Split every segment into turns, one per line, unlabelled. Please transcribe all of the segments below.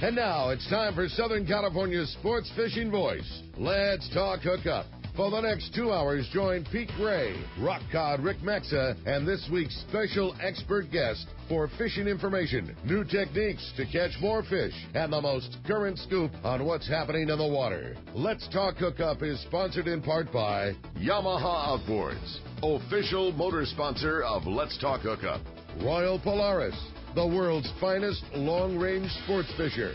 And now it's time for Southern California's sports fishing voice. Let's talk hookup. For the next 2 hours, join Pete Gray, rock cod Rick Maxa, and this week's special expert guest for fishing information, new techniques to catch more fish, and the most current scoop on what's happening in the water. Let's Talk Hookup is sponsored in part by Yamaha Outboards, official motor sponsor of Let's Talk Hookup. Royal Polaris, the world's finest long-range sports fisher.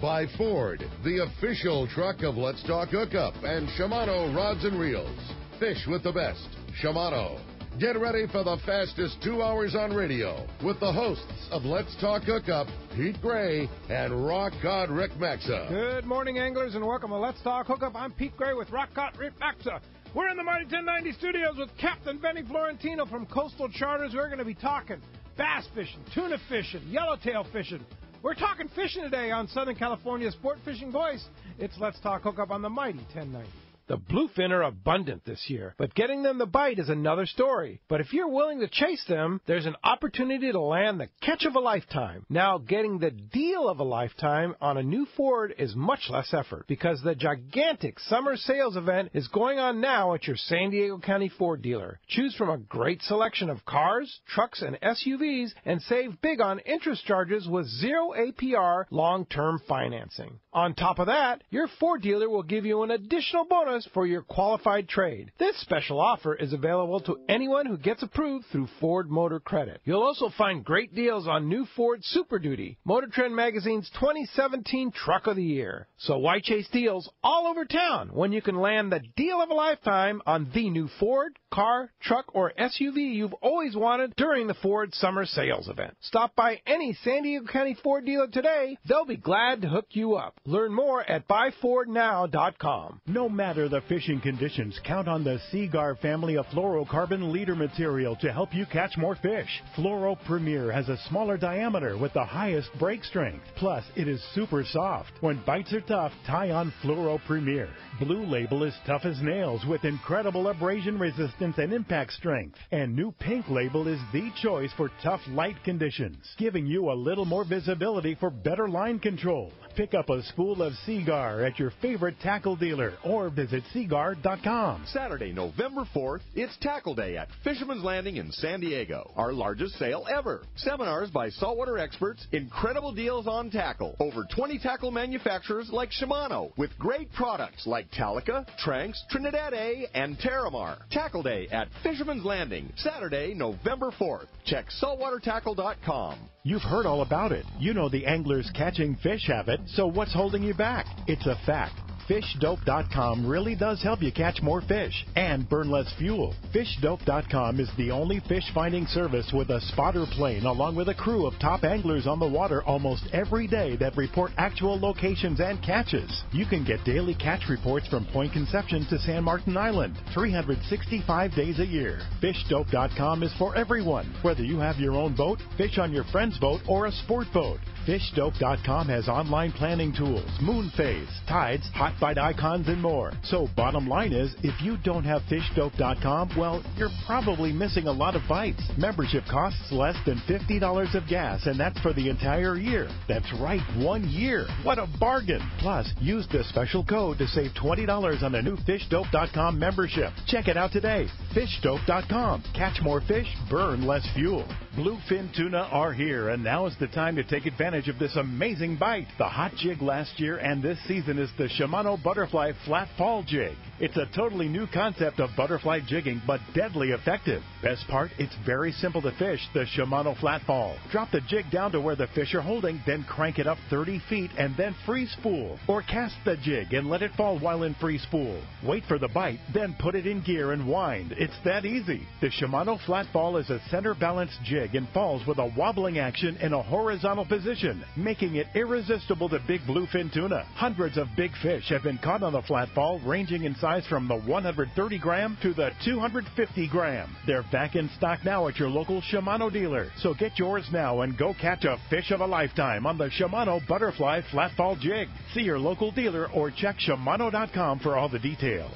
By Ford, the official truck of Let's Talk Hookup, and Shimano Rods and Reels. Fish with the best. Shimano. Get ready for the fastest 2 hours on radio with the hosts of Let's Talk Hookup, Pete Gray and Rock Cod Rick Maxa.
Good morning, anglers, and welcome to Let's Talk Hookup. I'm Pete Gray with Rock Cod Rick Maxa. We're in the Mighty 1090 studios with Captain Benny Florentino from Coastal Charters. We're going to be talking bass fishing, tuna fishing, yellowtail fishing. We're talking fishing today on Southern California's Sport Fishing Voice. It's Let's Talk Hookup on the Mighty 1090. The bluefin are abundant this year, but getting them to bite is another story. But if you're willing to chase them, there's an opportunity to land the catch of a lifetime. Now, getting the deal of a lifetime on a new Ford is much less effort because the gigantic summer sales event is going on now at your San Diego County Ford dealer. Choose from a great selection of cars, trucks, and SUVs and save big on interest charges with 0 APR long-term financing. On top of that, your Ford dealer will give you an additional bonus for your qualified trade. This special offer is available to anyone who gets approved through Ford Motor Credit. You'll also find great deals on new Ford Super Duty, Motor Trend Magazine's 2017 Truck of the Year. So why chase deals all over town when you can land the deal of a lifetime on the new Ford, car, truck, or SUV you've always wanted during the Ford Summer Sales Event? Stop by any San Diego County Ford dealer today. They'll be glad to hook you up. Learn more at buyfordnow.com.
No matter the fishing conditions, count on the Seaguar family of fluorocarbon leader material to help you catch more fish. Fluoro Premier has a smaller diameter with the highest break strength. Plus, it is super soft. When bites are tough, tie on Fluoro Premier. Blue Label is tough as nails with incredible abrasion resistance and impact strength. And new Pink Label is the choice for tough light conditions, giving you a little more visibility for better line control. Pick up a spool of Seaguar at your favorite tackle dealer or visit Seaguar.com.
Saturday, November 4th, it's Tackle Day at Fisherman's Landing in San Diego. Our largest sale ever. Seminars by saltwater experts, incredible deals on tackle. Over 20 tackle manufacturers like Shimano with great products like Talica, Tranx, Trinidad A, and Terramar. Tackle Day at Fisherman's Landing, Saturday, November 4th. Check saltwatertackle.com.
You've heard all about it. You know the angler's catching fish habit, so what's holding you back? It's a fact. FishDope.com really does help you catch more fish and burn less fuel. FishDope.com is the only fish finding service with a spotter plane along with a crew of top anglers on the water almost every day that report actual locations and catches. You can get daily catch reports from Point Conception to San Martin Island, 365 days a year. FishDope.com is for everyone, whether you have your own boat, fish on your friend's boat, or a sport boat. FishDope.com has online planning tools, moon phase, tides, hot bite icons, and more. So bottom line is, if you don't have FishDope.com, well, you're probably missing a lot of bites. Membership costs less than $50 of gas, and that's for the entire year. That's right, 1 year. What a bargain. Plus, use the special code to save $20 on a new FishDope.com membership. Check it out today. FishDope.com. Catch more fish, burn less fuel. Bluefin tuna are here, and now is the time to take advantage of this amazing bite. The hot jig last year and this season is the Shimano Butterfly Flat Fall Jig. It's a totally new concept of butterfly jigging, but deadly effective. Best part, it's very simple to fish the Shimano Flat Fall. Drop the jig down to where the fish are holding, then crank it up 30 feet and then free spool. Or cast the jig and let it fall while in free spool. Wait for the bite, then put it in gear and wind. It's that easy. The Shimano Flat Fall is a center balanced jig and falls with a wobbling action in a horizontal position, making it irresistible to big bluefin tuna. Hundreds of big fish have been caught on the Flat Fall, ranging in size from the 130 gram to the 250 gram. They're back in stock now at your local Shimano dealer. So get yours now and go catch a fish of a lifetime on the Shimano Butterfly Flat Fall Jig. See your local dealer or check Shimano.com for all the details.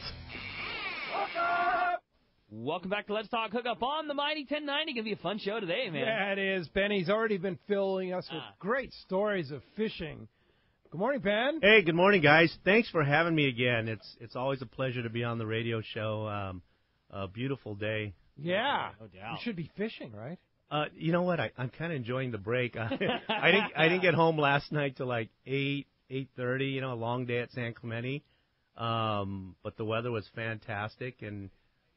Welcome back to Let's Talk Hookup on the Mighty 1090. Gonna be a fun show today, man.
Yeah, it is. Benny's already been filling us with great stories of fishing Good morning, Ben.
Hey, good morning, guys. Thanks for having me again. It's always a pleasure to be on the radio show. A beautiful day.
Yeah.
No doubt.
You should be fishing, right?
You know what? I'm kind of enjoying the break. I didn't get home last night till like 8:30. A long day at San Clemente. But the weather was fantastic, and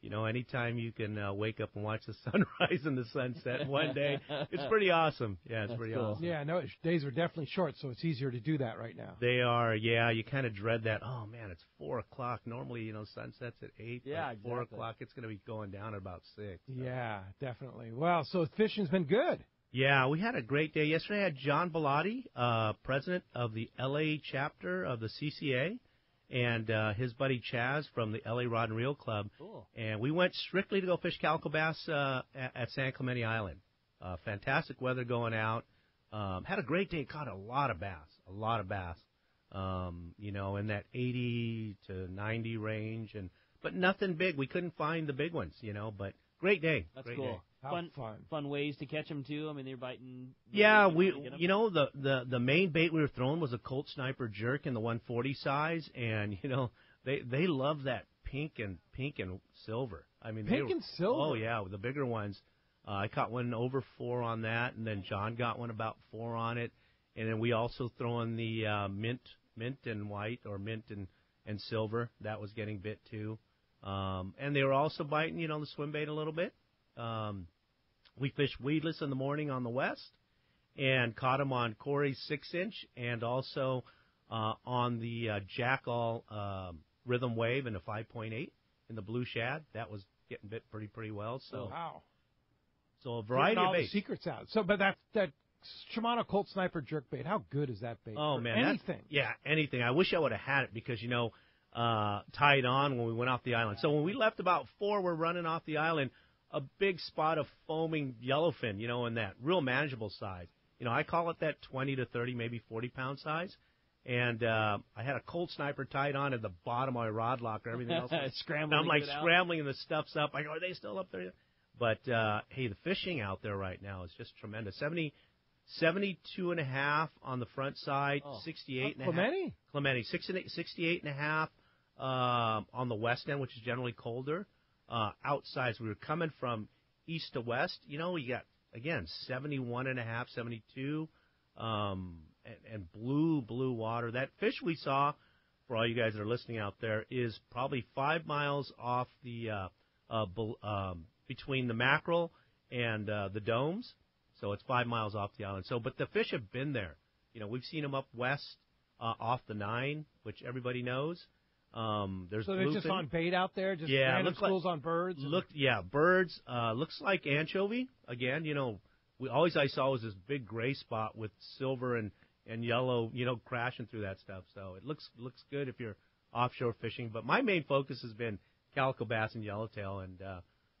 anytime you can wake up and watch the sunrise and the sunset in one day, it's pretty awesome. Yeah, it's pretty awesome.
Yeah, no, days are definitely short, so it's easier to do that right now.
They are, yeah. You kind of dread that. Oh man, it's 4 o'clock. Normally, sunsets at 8.
Yeah,
but 4 o'clock, it's going to be going down at about 6. So.
Yeah, definitely. Well, so fishing's been good.
Yeah, we had a great day yesterday. I had John Bellotti, president of the LA chapter of the CCA. And his buddy Chaz from the L.A. Rod and Reel Club.
Cool.
And we went strictly to go fish calico bass at San Clemente Island. Fantastic weather going out. Had a great day. Caught a lot of bass. In that 80 to 90 range. But nothing big. We couldn't find the big ones, but great day.
That's
great
cool.
Day.
Fun ways to catch them, too. I mean, they're biting.
Yeah, the main bait we were throwing was a Colt Sniper jerk in the 140 size, and they love that pink and silver. I mean,
pink and silver.
Oh yeah, the bigger ones. I caught one over 4 on that, and then John got one about 4 on it, and then we also throw in the mint and white or mint and silver. That was getting bit too, and they were also biting the swim bait a little bit. We fished weedless in the morning on the west and caught them on Corey's 6-inch and also on the Jackall Rhythm Wave in a 5.8 in the blue shad. That was getting bit pretty well. So
wow.
So a variety of baits.
The secrets out. So, but that Shimano Colt Sniper jerk bait, how good is that bait?
Oh,
for
man.
anything.
Anything. I wish I would have had it because, tied on when we went off the island. So when we left about 4, we're running off the island, a big spot of foaming yellowfin, in that real manageable size. I call it that 20 to 30, maybe 40-pound size. And I had a Colt Sniper tied on at the bottom of my rod locker. Everything else was
scrambling.
I'm like scrambling, and the stuff's up. I go, are they still up there? But, hey, the fishing out there right now is just tremendous. 72.5 on the front side, 68.5. Clemente, 68.5 on the west end, which is generally colder. Outside, so we were coming from east to west. You got, again, 71.5, 72, and blue water. That fish we saw, for all you guys that are listening out there, is probably 5 miles off the between the mackerel and the domes. So it's 5 miles off the island. But the fish have been there. We've seen them up west off the 9, which everybody knows. There's
so they're just on bait out there, just random schools on birds.
Birds. Looks like anchovy again. I saw was this big gray spot with silver and yellow, crashing through that stuff. So it looks good if you're offshore fishing. But my main focus has been calico bass and yellowtail, and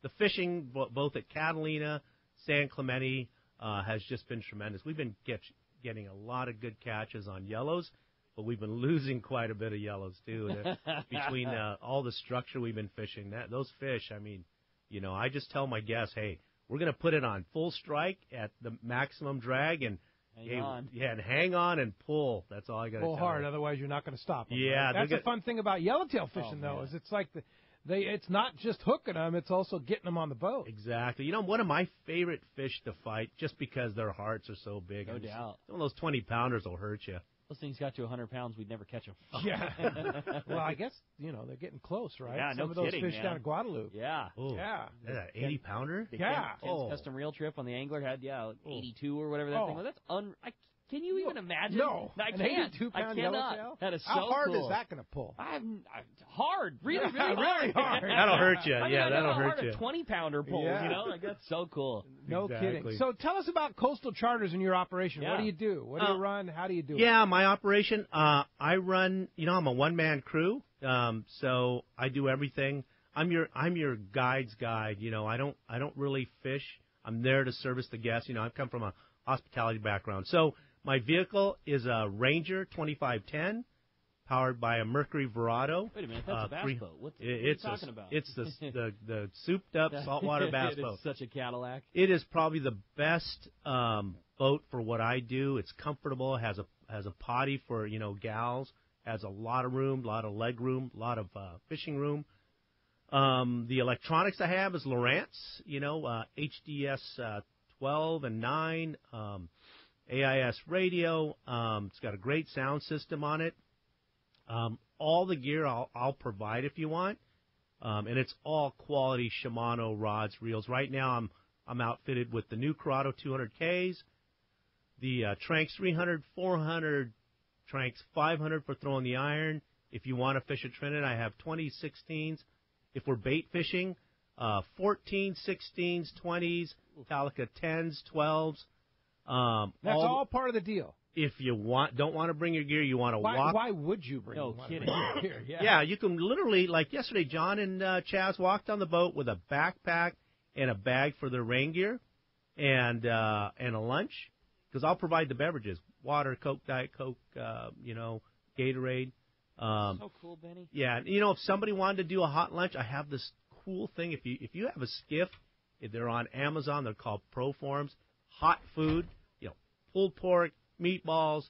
the fishing both at Catalina, San Clemente has just been tremendous. We've been getting a lot of good catches on yellows. But we've been losing quite a bit of yellows, too, between all the structure we've been fishing. Those fish, I mean, I just tell my guests, hey, we're going to put it on full strike at the maximum drag and hang on and pull. That's all I got to tell you.
Pull hard, otherwise you're not going to stop them.
Yeah.
Right? That's the fun thing about yellowtail fishing, though, is it's like it's not just hooking them, it's also getting them on the boat.
Exactly. One of my favorite fish to fight, just because their hearts are so big.
No doubt.
Some of those 20-pounders will hurt you.
Those things got to 100 pounds, we'd never catch them.
Yeah. Well, I guess, they're getting close, right?
Yeah,
Some of those fish down in Guadalupe.
Yeah.
Ooh.
Yeah.
That 80-pounder?
Yeah.
Ken's custom reel trip on the angler had, 82 or whatever that thing was. That's can you even imagine?
No.
I
an
can't.
82-pound
I cannot.
yellowtail?
That is so
How hard
cool.
is that going to pull?
Hard. Really, really hard.
Really hard.
That'll hurt you.
I
Yeah, that'll hurt you.
A 20-pounder pulls, Like, that's so cool.
No
Exactly.
kidding. So tell us about Coastal Charters in your operation.
Yeah.
What do you do? What do you run? How do you do it?
Yeah, my operation, I run, I'm a one-man crew, so I do everything. I'm your guide's guide. I don't really fish. I'm there to service the guests. I come from a hospitality background. So my vehicle is a Ranger 2510, powered by a Mercury Verado.
Wait a minute, that's a bass boat. What are you talking about?
It's the souped-up saltwater bass boat.
It's such a Cadillac.
It is probably the best boat for what I do. It's comfortable. It has has a potty for gals. Has a lot of room, a lot of leg room, a lot of fishing room. The electronics I have is Lowrance, HDS 12 and 9, AIS radio. It's got a great sound system on it. All the gear I'll provide if you want, and it's all quality Shimano rods, reels. Right now I'm outfitted with the new Corrado 200Ks, the Tranks 300, 400, Tranks 500 for throwing the iron. If you want to fish a Trinidad, I have 20 16s. If we're bait fishing, 14 16s, 20s, Talica 10s, 12s.
That's all part of the deal.
If you don't want to bring your gear, you want to walk.
Why would you bring
your
gear?
Yeah, you can literally, like yesterday, John and Chaz walked on the boat with a backpack and a bag for their rain gear and a lunch, because I'll provide the beverages: water, Coke, Diet Coke, Gatorade.
So cool, Benny.
Yeah, if somebody wanted to do a hot lunch, I have this cool thing. If you have a skiff, if they're on Amazon, they're called Proforms. Hot food, pulled pork, meatballs,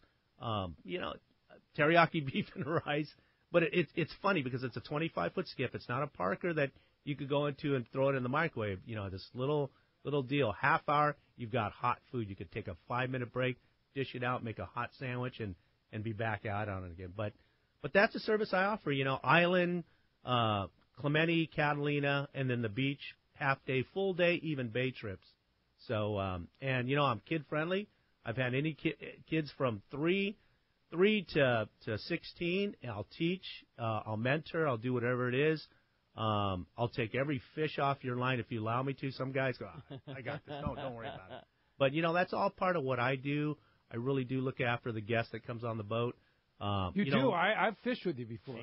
teriyaki beef and rice. But it's funny because it's a 25-foot skiff. It's not a Parker that you could go into and throw it in the microwave. This little deal. Half hour, you've got hot food. You could take a 5-minute break, dish it out, make a hot sandwich, and be back out on it again. But that's a service I offer. Island, Clemente, Catalina, and then the beach, half day, full day, even bay trips. So I'm kid friendly. I've had any kids from 3 to 16. I'll teach, I'll mentor, I'll do whatever it is. I'll take every fish off your line if you allow me to. Some guys go, I got this. No, don't worry about it. But that's all part of what I do. I really do look after the guest that comes on the boat.
You do. I've fished with you before.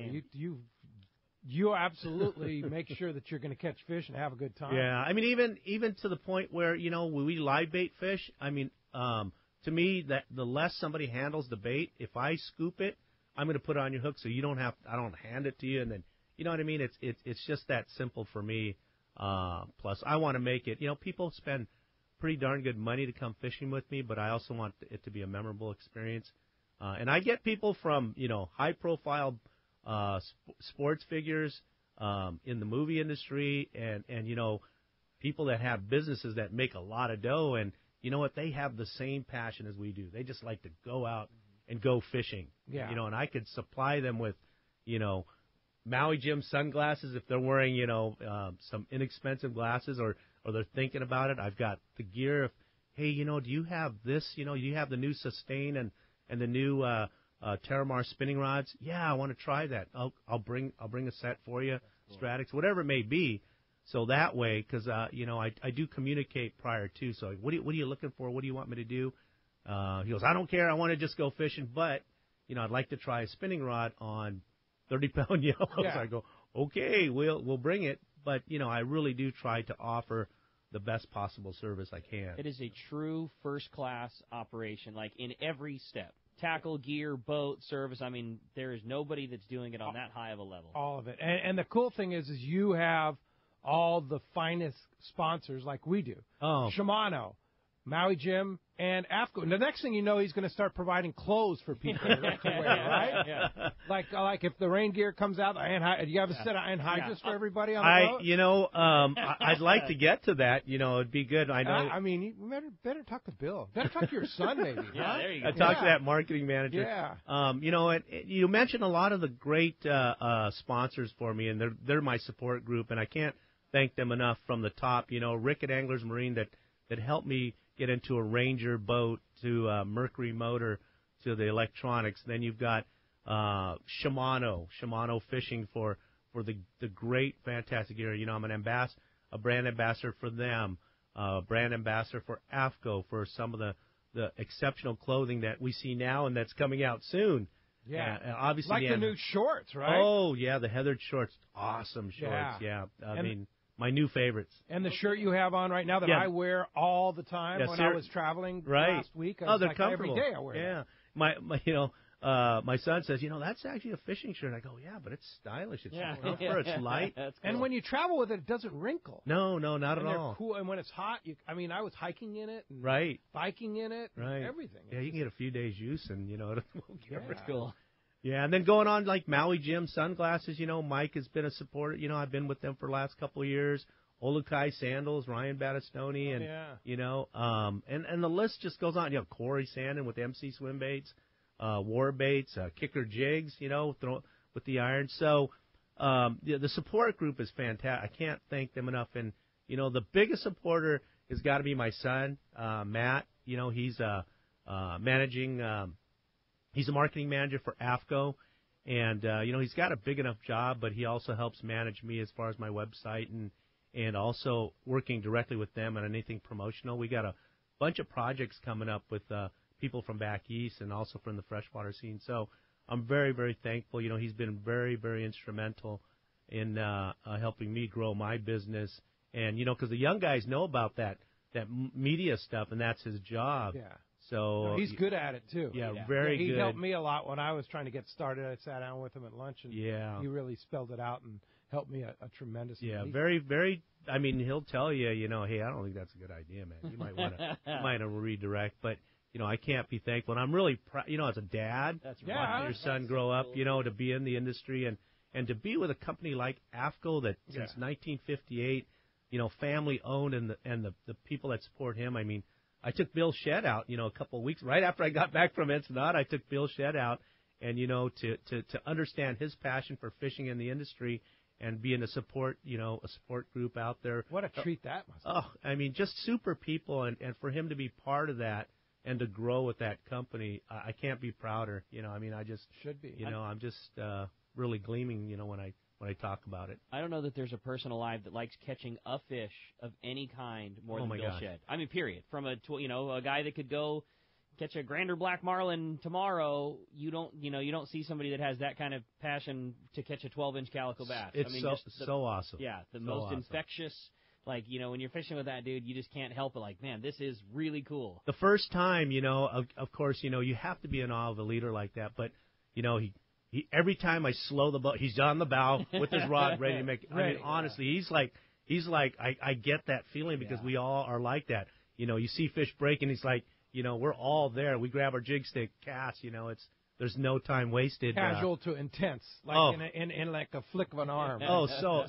You absolutely make sure that you're going to catch fish and have a good time.
Yeah, I mean, even to the point where when we live bait fish, I mean, to me, that the less somebody handles the bait, if I scoop it, I'm going to put it on your hook, so you don't have. I don't hand it to you, and then you know what I mean. It's just that simple for me. Plus, I want to make it. People spend pretty darn good money to come fishing with me, but I also want it to be a memorable experience. And I get people from high profile sports figures in the movie industry, and people that have businesses that make a lot of dough, and you know what, they have the same passion as we do. They just like to go out and go fishing.
Yeah.
And I could supply them with Maui Jim sunglasses if they're wearing some inexpensive glasses, or they're thinking about it. I've got the gear. Hey, do you have this? Do you have the new Sustain and the new Terramar spinning rods? Yeah, I want to try that. I'll bring a set for you, Stratix, whatever it may be. So that way, because I do communicate prior to. So what are you looking for? What do you want me to do? He goes, I don't care. I want to just go fishing, but I'd like to try a spinning rod on 30-pound yellows.
Yeah.
I go, okay, we'll bring it. But I really do try to offer the best possible service I can.
It is a true first-class operation, like in every step. Tackle, gear, boat, service. I mean, there is nobody that's doing it on that high of a level.
All of it. And the cool thing is you have all the finest sponsors like we do.
Oh.
Shimano, Maui Jim, and AFCO. And the next thing you know, he's going to start providing clothes for people to wear, right?
Yeah.
Like if the rain gear comes out, do you have a set of anhydrous for everybody on the boat?
I'd like to get to that. It'd be good. I know.
I mean, you better talk to Bill. Better talk to your son, maybe.
Yeah, there you go.
I talked to that marketing manager.
Yeah.
You mentioned a lot of the great sponsors for me, and they're my support group, and I can't thank them enough from the top. Rick at Anglers Marine that helped me get into a Ranger boat, to Mercury motor, to the electronics. Then you've got Shimano Fishing for the great, fantastic gear. I'm a brand ambassador for them, brand ambassador for AFCO for some of the exceptional clothing that we see now and that's coming out soon.
Yeah,
obviously.
Like the new shorts, right?
Oh, yeah, the heathered shorts. Awesome shorts, yeah. I mean, my new favorites.
And the shirt you have on right now that I wear all the time when I was traveling last week.
They're
like
comfortable.
every day I wear it.
My my son says, that's actually a fishing shirt. I go, yeah, but it's stylish. It's comfort. It's light.
That's cool.
And when you travel with it doesn't wrinkle.
No, not at all.
Cool. And when it's hot, I was hiking in it, and
right,
biking in it, and
right,
everything.
Yeah, you can get a few days use, and it won't get
That's cool.
Yeah, and then going on like Maui Jim sunglasses. Mike has been a supporter. I've been with them for the last couple of years. Olukai sandals, Ryan Battistoni, and and the list just goes on. Corey Sandin with MC swim baits. War baits, kicker jigs, throw with the iron. So the support group is fantastic. I can't thank them enough. And the biggest supporter has got to be my son, Matt. He's managing. He's a marketing manager for AFCO, and he's got a big enough job, but he also helps manage me as far as my website and also working directly with them on anything promotional. We got a bunch of projects coming up with people from back east and also from the freshwater scene. So I'm very, very thankful. He's been very, very instrumental in helping me grow my business. And, because the young guys know about that media stuff, and that's his job.
Yeah.
So
he's good at it, too.
Yeah, very good.
He helped me a lot when I was trying to get started. I sat down with him at lunch, and he really spelled it out and helped me a tremendous amount.
Yeah, very, very. I mean, he'll tell you, hey, I don't think that's a good idea, man. You might want to redirect, but I can't be thankful. And I'm really proud, as a dad, watching your son grow up, to be in the industry and to be with a company like AFCO that since 1958, family owned, and the people that support him. I mean, I took Bill Shedd out, a couple of weeks right after I got back from Ensenada. I took Bill Shedd out, and to understand his passion for fishing in the industry and being a support group out there.
What a treat that must be.
Oh, I mean, just super people, and for him to be part of that. And to grow with that company, I can't be prouder. I just
should be.
I'm just really gleaming. When I talk about it.
I don't know that there's a person alive that likes catching a fish of any kind more than Bill Shedd. I mean, period. From a guy that could go catch a grander black marlin tomorrow, you don't see somebody that has that kind of passion to catch a 12-inch calico bass.
It's so awesome.
Yeah, the most infectious. Like, when you're fishing with that dude, you just can't help it. Like, man, this is really cool.
The first time, of course, you have to be in awe of a leader like that. But, he every time I slow the boat, he's on the bow with his rod ready to make. I mean, honestly, he's like, I get that feeling because we all are like that. You see fish break, and he's like, we're all there. We grab our jig stick, cast. There's no time wasted.
Casual to intense, like in like a flick of an arm.
Oh,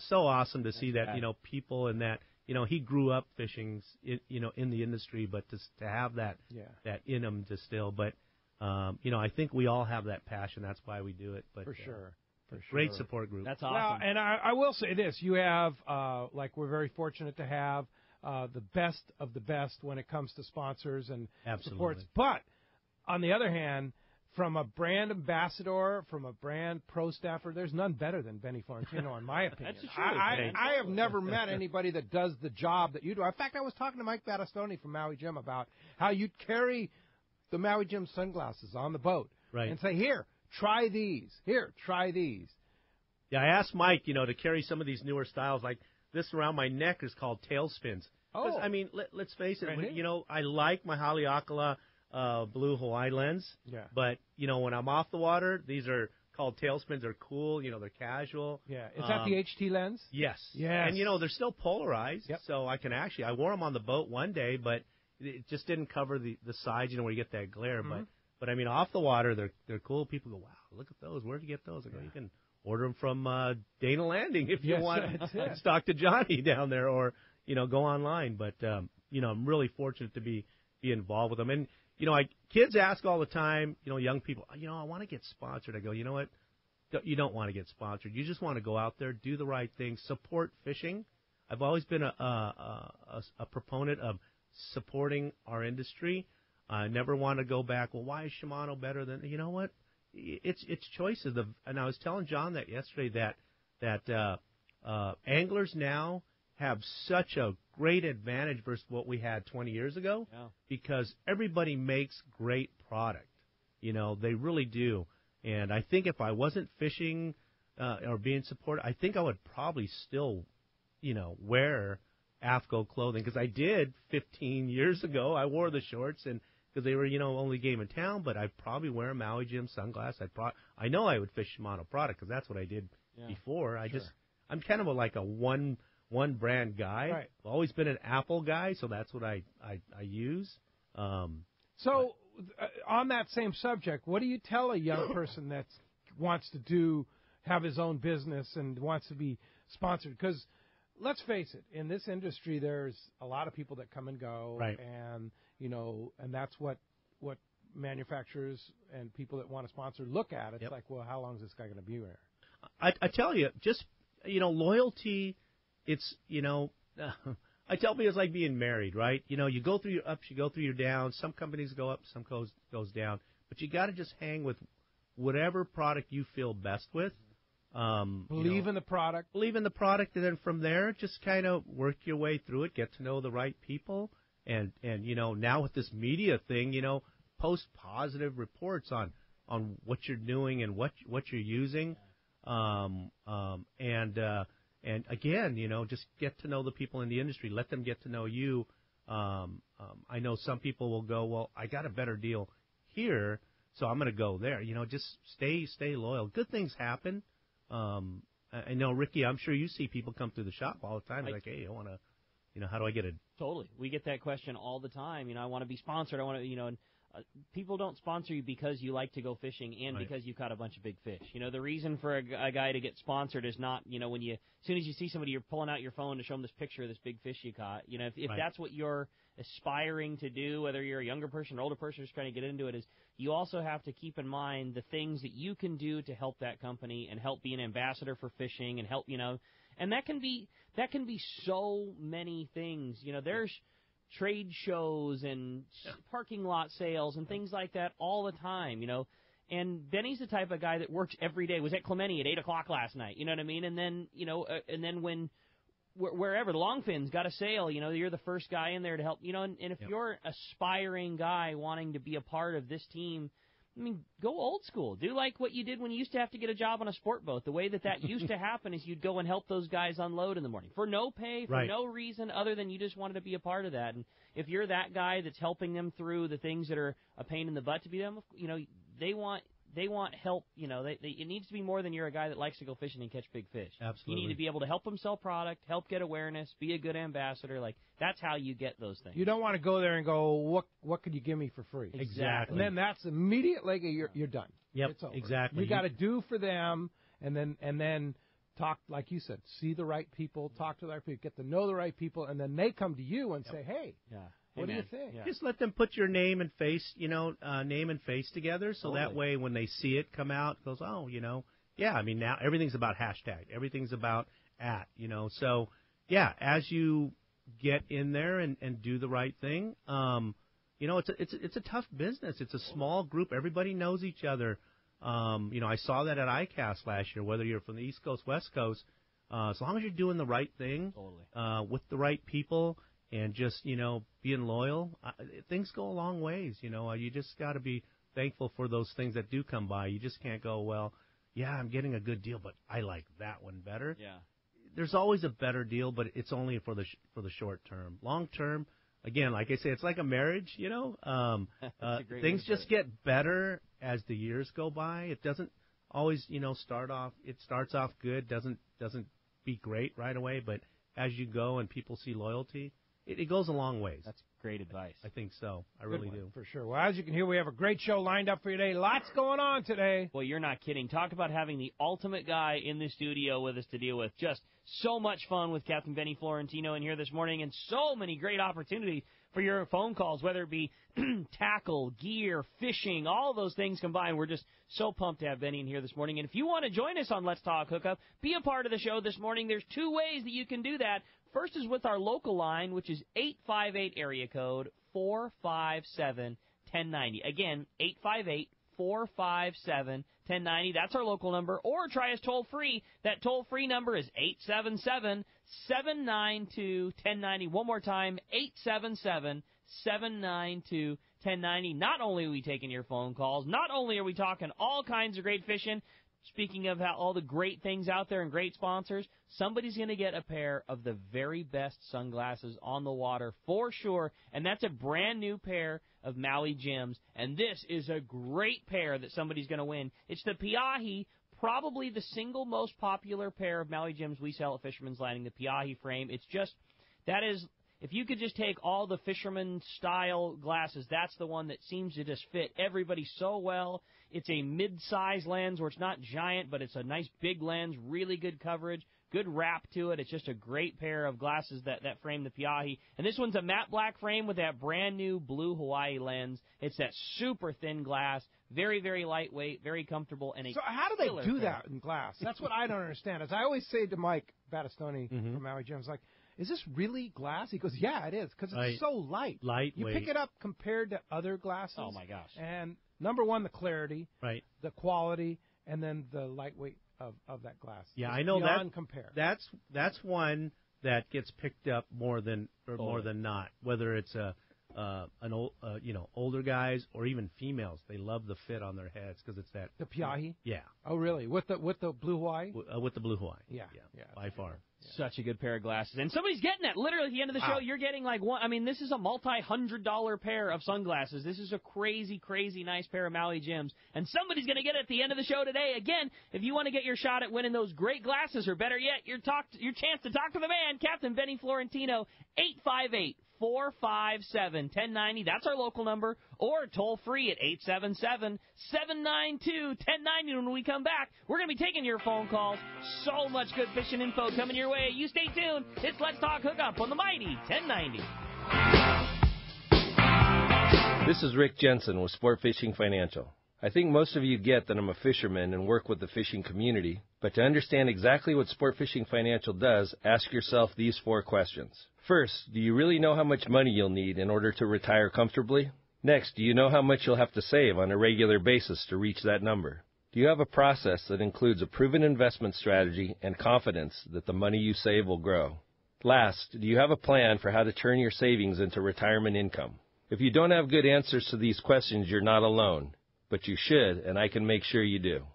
so awesome to see that, people in that, he grew up fishing, in the industry, but to have that in him to still. But, I think we all have that passion. That's why we do it. But
For sure.
Great support group.
That's awesome.
Well, and I will say this. You have, we're very fortunate to have the best of the best when it comes to sponsors and supports. But, on the other hand, from a brand ambassador, from a brand pro staffer, there's none better than Benny Florentino, in my opinion.
That's true.
I have never met anybody that does the job that you do. In fact, I was talking to Mike Battistoni from Maui Jim about how you carry the Maui Jim sunglasses on the boat and say, here, try these. Here, try these.
Yeah, I asked Mike, to carry some of these newer styles. Like this around my neck is called tailspins. Oh. I mean, let's face it. I like my Haleakala blue Hawaii lens. Yeah. But, when I'm off the water, these are called tailspins. They're cool. They're casual.
Yeah. Is that the HT lens?
Yes.
Yes.
And, they're still polarized. Yep. So I can I wore them on the boat one day, but it just didn't cover the sides, where you get that glare. Mm-hmm. But I mean, off the water, they're cool. People go, wow, look at those. Where'd you get those? I go, you can order them from Dana Landing if you want to talk to Johnny down there, or, go online. But, I'm really fortunate to be involved with them. And, kids ask all the time, young people, I want to get sponsored. I go, you know what? You don't want to get sponsored. You just want to go out there, do the right thing, support fishing. I've always been a proponent of supporting our industry. I never want to go back, well, why is Shimano better than, you know what? It's choices. And I was telling John that yesterday that anglers now have such a great advantage versus what we had 20 years ago because everybody makes great product. They really do. And I think if I wasn't fishing or being supported, I think I would probably still, wear AFCO clothing because I did 15 years ago. I wore the shorts and because they were, only game in town, but I'd probably wear a Maui Jim sunglasses. I know I would fish Shimano product because that's what I did before. I'm kind of like a one brand guy.
Right.
I've always been an Apple guy, so that's what I use.
On that same subject, what do you tell a young person that wants to have his own business and wants to be sponsored? Because let's face it, in this industry, there's a lot of people that come and go,
right.
and and that's what manufacturers and people that want to sponsor look at. It's like, well, how long is this guy going to be there?
I tell you, just loyalty. It's I tell people it's like being married, right? You go through your ups, you go through your downs. Some companies go up, some goes down, but you got to just hang with whatever product you feel best with.
Believe in the product.
Believe in the product, and then from there, just kind of work your way through it, get to know the right people, and now with this media thing, post positive reports on what you're doing and what you're using, and again, just get to know the people in the industry, let them get to know you. I know some people will go, well, I got a better deal here, so I'm going to go there. Just stay loyal. Good things happen. I know, Ricky, I'm sure you see people come through the shop all the time. Like, hey, I want to, how do I get it?
Totally. We get that question all the time. I want to be sponsored. I want to, and people don't sponsor you because you like to go fishing and because you've caught a bunch of big fish. The reason for a guy to get sponsored is not, when as soon as you see somebody, you're pulling out your phone to show them this picture of this big fish you caught. If that's what you're aspiring to do, whether you're a younger person or older person who's trying to get into it, is you also have to keep in mind the things that you can do to help that company and help be an ambassador for fishing and help, and that can be so many things. There's trade shows and parking lot sales and things like that all the time, And Benny's the type of guy that works every day. Was at Clemente at 8 o'clock last night, you know what I mean? And then, and then when wherever the Longfin's got a sale, you're the first guy in there to help, and if you're an aspiring guy wanting to be a part of this team, go old school. Do like what you did when you used to have to get a job on a sport boat. The way that used to happen is you'd go and help those guys unload in the morning for no pay, for no reason other than you just wanted to be a part of that. And if you're that guy that's helping them through the things that are a pain in the butt to be them, they want help. It needs to be more than you're a guy that likes to go fishing and catch big fish.
Absolutely.
You need to be able to help them sell product, help get awareness, be a good ambassador. Like, that's how you get those things. You
don't want to go there and go, what could you give me for free?
Exactly.
And then that's immediately you're done.
Yep.
It's over.
Exactly.
You got to do for them, and then talk, like you said, see the right people, talk to the right people, get to know the right people, and then they come to you and say, hey.
Yeah.
What do you think?
Yeah. Just let them put your name and face, name and face together, so that way when they see it come out, it goes, oh, now everything's about hashtag, everything's about @, so as you get in there and do the right thing, it's a tough business. It's a small group. Everybody knows each other. I saw that at ICAST last year. Whether you're from the East Coast, West Coast, as long as you're doing the right thing, with the right people. And just, being loyal, things go a long ways, You just got to be thankful for those things that do come by. You just can't go, well, I'm getting a good deal, but I like that one better.
Yeah.
There's always a better deal, but it's only for the short term. Long term, again, like I say, it's like a marriage, things just get better as the years go by. It doesn't always, start off. It starts off good, doesn't be great right away, but as you go and people see loyalty, it goes a long ways.
That's great advice.
I think so. I really do.
For sure. Well, as you can hear, we have a great show lined up for you today. Lots going on today.
Well, you're not kidding. Talk about having the ultimate guy in the studio with us to deal with. Just so much fun with Captain Benny Florentino in here this morning, and so many great opportunities for your phone calls, whether it be tackle, gear, fishing, all those things combined. We're just so pumped to have Benny in here this morning. And if you want to join us on Let's Talk Hookup, be a part of the show this morning, there's two ways that you can do that. First is with our local line, which is 858 area code 457-1090. Again, 858-457-1090. That's our local number. Or try us toll-free. That toll-free number is 877-792-1090. One more time, 877-792-1090. Not only are we taking your phone calls, not only are we talking all kinds of great fishing, speaking of how all the great things out there and great sponsors, somebody's going to get a pair of the very best sunglasses on the water for sure, and that's a brand new pair of Maui Jims, and this is a great pair that somebody's going to win. It's the Piahi, probably the single most popular pair of Maui Jims we sell at Fisherman's Landing, the Piahi frame. It's just, that is, if you could just take all the fisherman-style glasses, that's the one that seems to just fit everybody so well. It's a mid-size lens where it's not giant, but it's a nice big lens, really good coverage, good wrap to it. It's just a great pair of glasses that frame the Piahi. And this one's a matte black frame with that brand-new blue Hawaii lens. It's that super thin glass, very, very lightweight, very comfortable. And
so how do they do that in glass? That's what I don't understand. As I always say to Mike Battistoni from Maui Jims, like, is this really glass? He goes, yeah, it is, because it's so light.
Lightweight.
You pick it up compared to other glasses.
Oh, my gosh.
And number one, the clarity, the quality, and then the lightweight of that glass.
Yeah,
it's
I know
beyond compare.
That's one that gets picked up more than not. Whether it's older guys or even females, they love the fit on their heads because it's that
the Piahi.
Yeah.
Oh, really? With the blue Hawaii?
With the blue Hawaii.
Yeah.
By far.
Yeah. Such a good pair of glasses. And somebody's getting that. Literally, at the end of the show, you're getting like one. I mean, this is a multi-$100 pair of sunglasses. This is a crazy, crazy nice pair of Maui Jims. And somebody's going to get it at the end of the show today. Again, if you want to get your shot at winning those great glasses, or better yet, your chance to talk to the man, Captain Benny Florentino, 858-457-1090. That's our local number. Or toll free at 877-792-1090. When we come back, we're going to be taking your phone calls. So much good fishing info coming your way. You stay tuned. It's Let's Talk Hookup on the mighty 1090.
This is Rick Jensen with Sport Fishing Financial. I think most of you get that I'm a fisherman and work with the fishing community, but to understand exactly what Sport Fishing Financial does, ask yourself these 4 questions. First, do you really know how much money you'll need in order to retire comfortably? Next, do you know how much you'll have to save on a regular basis to reach that number? Do you have a process that includes a proven investment strategy and confidence that the money you save will grow? Last, do you have a plan for how to turn your savings into retirement income? If you don't have good answers to these questions, you're not alone, but you should, and I can make sure you do.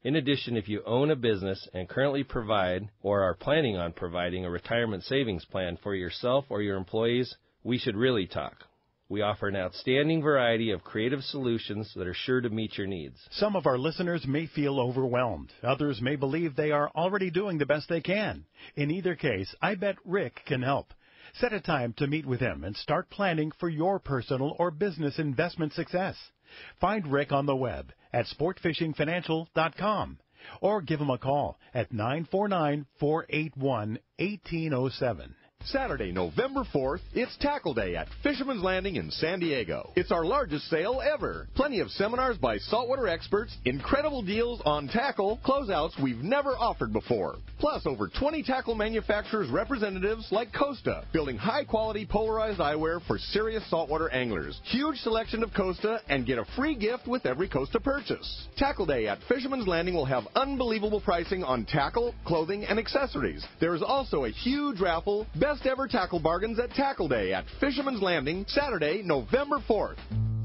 In addition, if you own a business and currently provide or are planning on providing a retirement savings plan for yourself or your employees, we should really talk. We offer an outstanding variety of creative solutions that are sure to meet your needs.
Some of our listeners may feel overwhelmed. Others may believe they are already doing the best they can. In either case, I bet Rick can help. Set a time to meet with him and start planning for your personal or business investment success. Find Rick on the web at sportfishingfinancial.com or give him a call at 949-481-1807.
Saturday, November 4th, it's Tackle Day at Fisherman's Landing in San Diego. It's our largest sale ever. Plenty of seminars by saltwater experts, incredible deals on tackle, closeouts we've never offered before. Plus, over 20 tackle manufacturers' representatives like Costa, building high-quality polarized eyewear for serious saltwater anglers. Huge selection of Costa, and get a free gift with every Costa purchase. Tackle Day at Fisherman's Landing will have unbelievable pricing on tackle, clothing, and accessories. There is also a huge raffle, best ever tackle bargains at Tackle Day at Fisherman's Landing, Saturday, November 4th.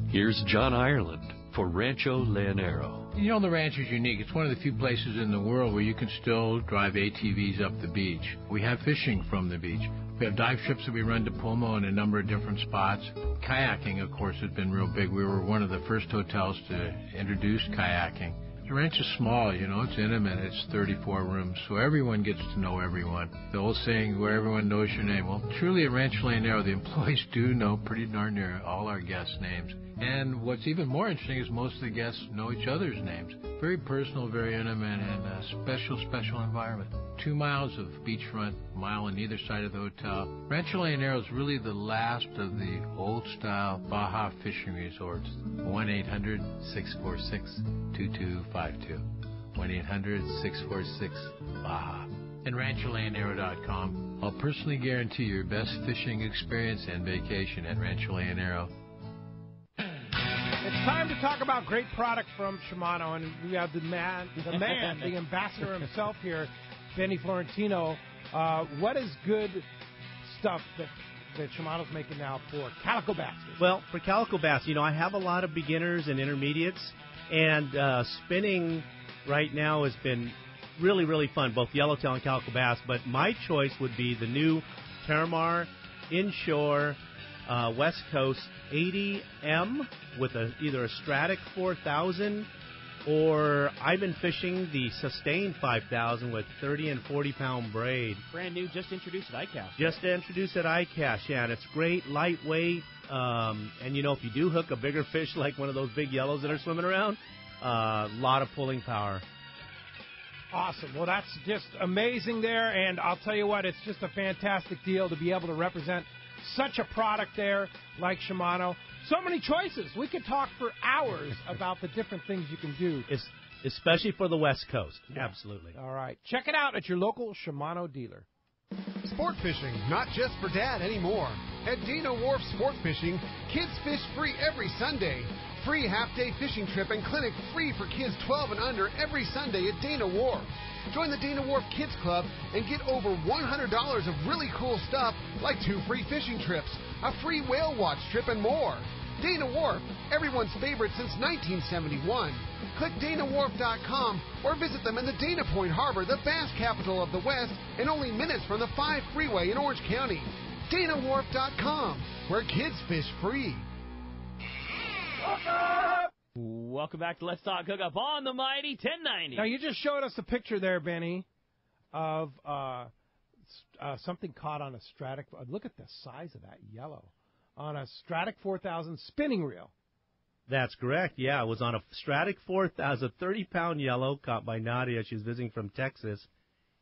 Here's John Ireland for Rancho Leonero.
You know, the ranch is unique. It's one of the few places in the world where you can still drive ATVs up the beach. We have fishing from the beach. We have dive trips that we run to Pomo in a number of different spots. Kayaking, of course, has been real big. We were one of the first hotels to introduce kayaking. The ranch is small, you know, it's intimate. It's 34 rooms, so everyone gets to know everyone. The old saying, where everyone knows your name. Well, truly at Rancho Leonero, the employees do know pretty darn near all our guests' names. And what's even more interesting is most of the guests know each other's names. Very personal, very intimate, and a special, special environment. 2 miles of beachfront, a mile on either side of the hotel. Rancho Leonero is really the last of the old-style Baja fishing resorts. 1-800-646-2252. 1-800-646-BAJA. And RanchoLeonero.com. I'll personally guarantee your best fishing experience and vacation at Rancho Leonero.
It's time to talk about great product from Shimano, and we have the ambassador himself here, Benny Florentino. What is good stuff that Shimano's making now for calico baskets?
Well, for calico bass, you know, I have a lot of beginners and intermediates, and spinning right now has been really, really fun, both yellowtail and calico bass. But my choice would be the new Terramar Inshore West Coast 80M with either a Stratic 4000 or I've been fishing the Sustain 5000 with 30 and 40-pound braid.
Brand new, just introduced at ICAST.
Just introduced at ICAST, yeah, and it's great, lightweight, and, if you do hook a bigger fish like one of those big yellows that are swimming around, a lot of pulling power.
Awesome. Well, that's just amazing there, and I'll tell you what, it's just a fantastic deal to be able to represent such a product there like Shimano. So many choices. We could talk for hours about the different things you can do.
Especially for the West Coast. Yeah. Absolutely.
All right. Check it out at your local Shimano dealer.
Sport fishing, not just for Dad anymore. At Dana Wharf Sport Fishing, kids fish free every Sunday. Free half-day fishing trip and clinic free for kids 12 and under every Sunday at Dana Wharf. Join the Dana Wharf Kids Club and get over $100 of really cool stuff like 2 free fishing trips, a free whale watch trip, and more. Dana Wharf, everyone's favorite since 1971. Click DanaWharf.com or visit them in the Dana Point Harbor, the bass capital of the West, and only minutes from the 5 freeway in Orange County. DanaWharf.com, where kids fish free.
Welcome back to Let's Talk Hookup on the Mighty 1090.
Now, you just showed us a picture there, Benny, of something caught on a Stratic. Look at the size of that yellow. On a Stratic 4000 spinning reel.
That's correct, yeah. It was on a Stratic 4000, a 30-pound yellow caught by Nadia. She was visiting from Texas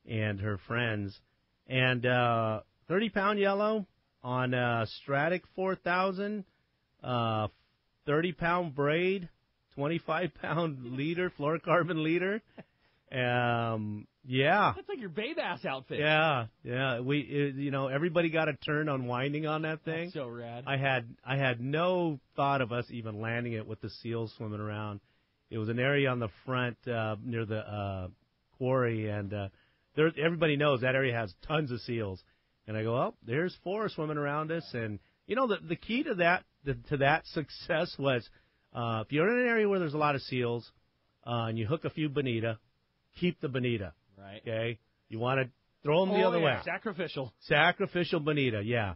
and her friends. And 30-pound yellow on a Stratic 4000, 30-pound braid, 25-pound leader, fluorocarbon leader. Yeah.
That's like your Bay Bass outfit.
Yeah. Everybody got a turn on winding on that thing.
That's so rad.
I had no thought of us even landing it with the seals swimming around. It was an area on the front near the quarry, and everybody knows that area has tons of seals. And I go, oh, there's 4 swimming around us. And, the key to that success was if you're in an area where there's a lot of seals and you hook a few bonita, keep the bonita.
Right.
Okay. You want to throw them the other way.
Sacrificial
bonita. Yeah.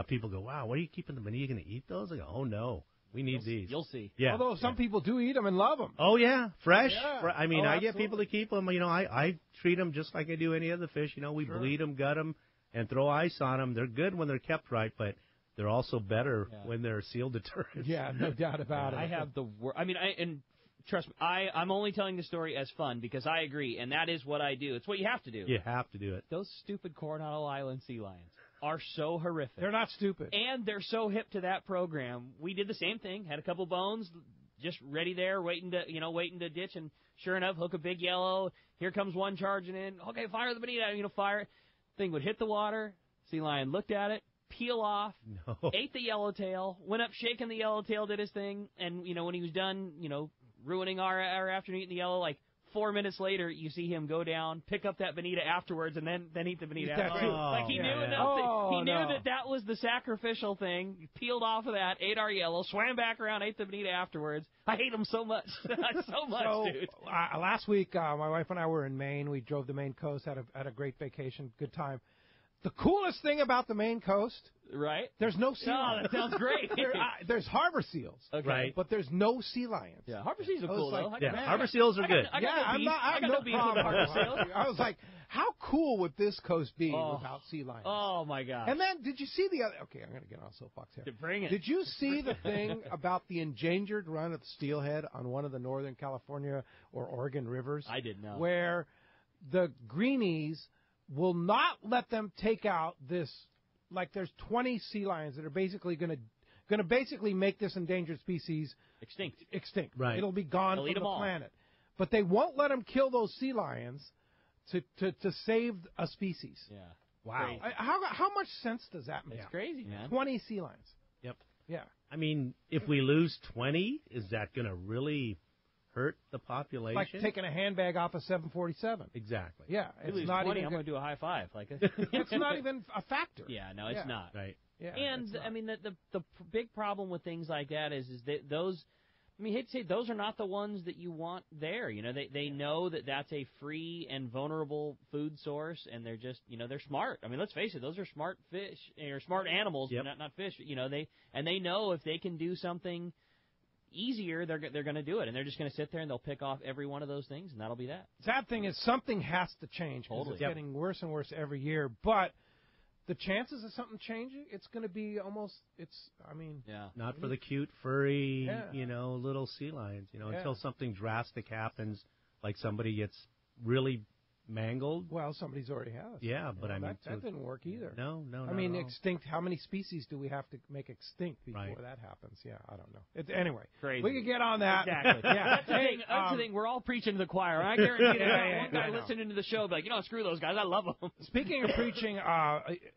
People go, wow, what are you keeping the bonita? Are you going to eat those? I go, oh no, we need these.
You'll see.
Yeah.
Although some people do eat them and love them.
Oh yeah, fresh.
Yeah.
I get people to keep them. I treat them just like I do any other fish. We bleed them, gut them, and throw ice on them. They're good when they're kept right, but they're also better when they're seal deterrents.
Yeah, no doubt about it.
I have the trust me, I'm only telling the story as fun because I agree, and that is what I do. It's what you have to do.
You have to do it.
Those stupid Coronado Island sea lions are so horrific.
They're not stupid.
And they're so hip to that program. We did the same thing, had a couple bones just ready there, waiting to ditch, and sure enough, hook a big yellow. Here comes one charging in. Okay, fire the bonita, fire it. Thing would hit the water. Sea lion looked at it, peel off, ate the yellowtail, went up shaking the yellowtail, did his thing, and, when he was done, ruining our afternoon eating the yellow, like 4 minutes later, you see him go down, pick up that bonita afterwards, and then eat the bonita. Like he knew enough. He knew that was the sacrificial thing. He peeled off of that, ate our yellow, swam back around, ate the bonita afterwards. I hate him so much, dude.
Last week, my wife and I were in Maine. We drove the Maine coast, had a great vacation, good time. The coolest thing about the Maine coast,
right?
There's no sea lions.
That sounds great.
There's harbor seals,
right?
But there's no sea lions.
Yeah, harbor seals are cool though.
Harbor seals are good.
I got no beef with harbor seals.
I was like, how cool would this coast be without sea lions?
Oh my God!
And then, did you see the other? Okay, I'm going to get on a soapbox here.
Bring it.
Did you see the thing about the endangered run of the steelhead on one of the Northern California or Oregon rivers?
I did not.
Where the greenies will not let them take out this, like there's 20 sea lions that are basically going to basically make this endangered species extinct.
Right.
It'll be gone from the planet. But they won't let them kill those sea lions to save a species.
Yeah.
Wow.
How much sense does that make?
It's crazy, man.
20 sea lions.
Yep.
Yeah.
I mean, if we lose 20, is that going to really hurt the population?
Like taking a handbag off a 747.
Exactly.
Yeah.
It's not 20, I'm going to do a high five.
It's not even a factor.
Yeah, no, it's not.
Right.
Yeah,
and, I mean, the big problem with things like that is that those, I mean, hate to say, those are not the ones that you want there. You know, they know that that's a free and vulnerable food source, and they're just, you know, they're smart. I mean, let's face it, those are smart fish, or smart animals, not fish. You know, they know if they can do something easier, they're going to do it, and they're just going to sit there and they'll pick off every one of those things, and that'll be that.
Sad thing is something has to change because it's getting worse and worse every year, but the chances of something changing, it's going to be almost,
not for the cute, furry, little sea lions, until something drastic happens, like somebody gets really mangled.
Well, somebody's already has.
Yeah, but
that didn't work either.
No.
I mean, extinct, how many species do we have to make extinct before that happens? Yeah, I don't know. Anyway,
crazy.
We could get on that.
Exactly. Yeah. That's the thing. We're all preaching to the choir. I guarantee that one guy listening to the show be like, screw those guys. I love them.
Speaking of preaching,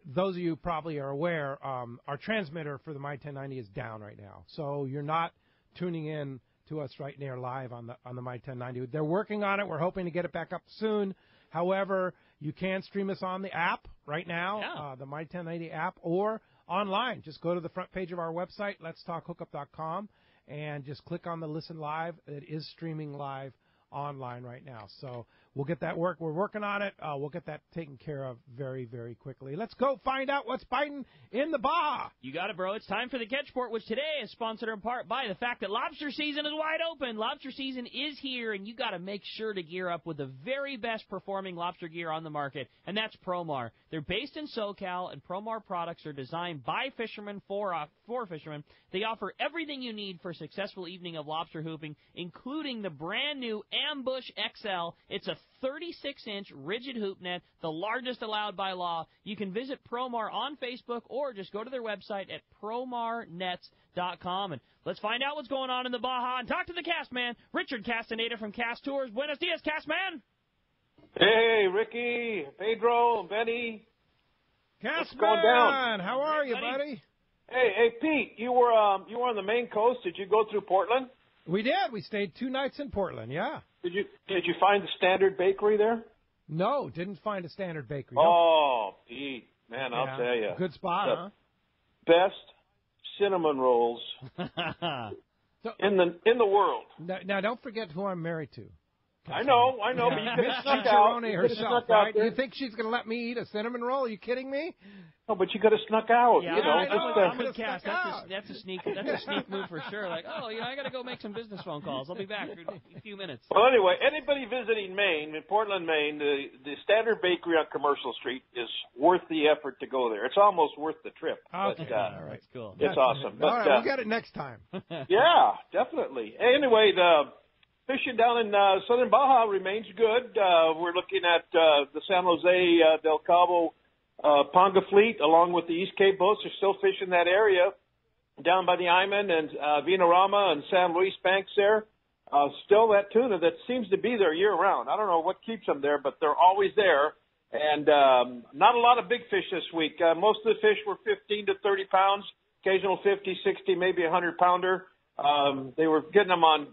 those of you probably are aware, our transmitter for the My 1090 is down right now. So you're not tuning in to us right now live on the My 1090. They're working on it. We're hoping to get it back up soon. However, you can stream us on the app right now, the My 1090 app, or online. Just go to the front page of our website, letstalkhookup.com, and just click on the Listen Live. It is streaming live online right now. So we'll get that work. We're working on it. We'll get that taken care of very, very quickly. Let's go find out what's biting in the Baja.
You got it, bro. It's time for the Catch Report, which today is sponsored in part by the fact that lobster season is wide open. Lobster season is here, and you got to make sure to gear up with the very best performing lobster gear on the market, and that's Promar. They're based in SoCal, and Promar products are designed by fishermen for fishermen. They offer everything you need for a successful evening of lobster hooping, including the brand new Ambush XL. It's a 36-inch rigid hoop net, the largest allowed by law. You can visit Promar on Facebook or just go to their website at promarnets.com. And let's find out what's going on in the Baja and talk to the cast man, Richard Castaneda from Cast Tours. Buenos dias, cast man.
Hey, Ricky, Pedro, Benny.
Cast
going down?
man, how are you, buddy?
Hey, Pete, you were on the Maine coast. Did you go through Portland?
We did. We stayed 2 nights in Portland, yeah.
Did you find the Standard Bakery there?
No, didn't find a Standard Bakery.
Oh, Pete, man, I'll tell you.
Good spot, huh?
Best cinnamon rolls in the world.
Now, don't forget who I'm married to.
I know, but you could have snuck out.
Herself, right? You think she's going to let me eat a cinnamon roll? Are you kidding me?
No, but you could have snuck out.
Yeah, I'm with Cass. That's a sneak move for sure. Like, I got to go make some business phone calls. I'll be back in a few minutes.
Well, anyway, anybody visiting Maine, in Portland, Maine, the Standard Bakery on Commercial Street is worth the effort to go there. It's almost worth the trip.
Okay,
but,
all right,
that's cool.
It's awesome. But,
all right, we'll get it next time.
Yeah, definitely. Anyway, the fishing down in southern Baja remains good. We're looking at the San Jose del Cabo Ponga fleet, along with the East Cape boats, are still fishing that area down by the Iman and Vinarama and San Luis Banks there. Still that tuna that seems to be there year-round. I don't know what keeps them there, but they're always there. And not a lot of big fish this week. Most of the fish were 15 to 30 pounds, occasional 50, 60, maybe 100-pounder. They were getting them on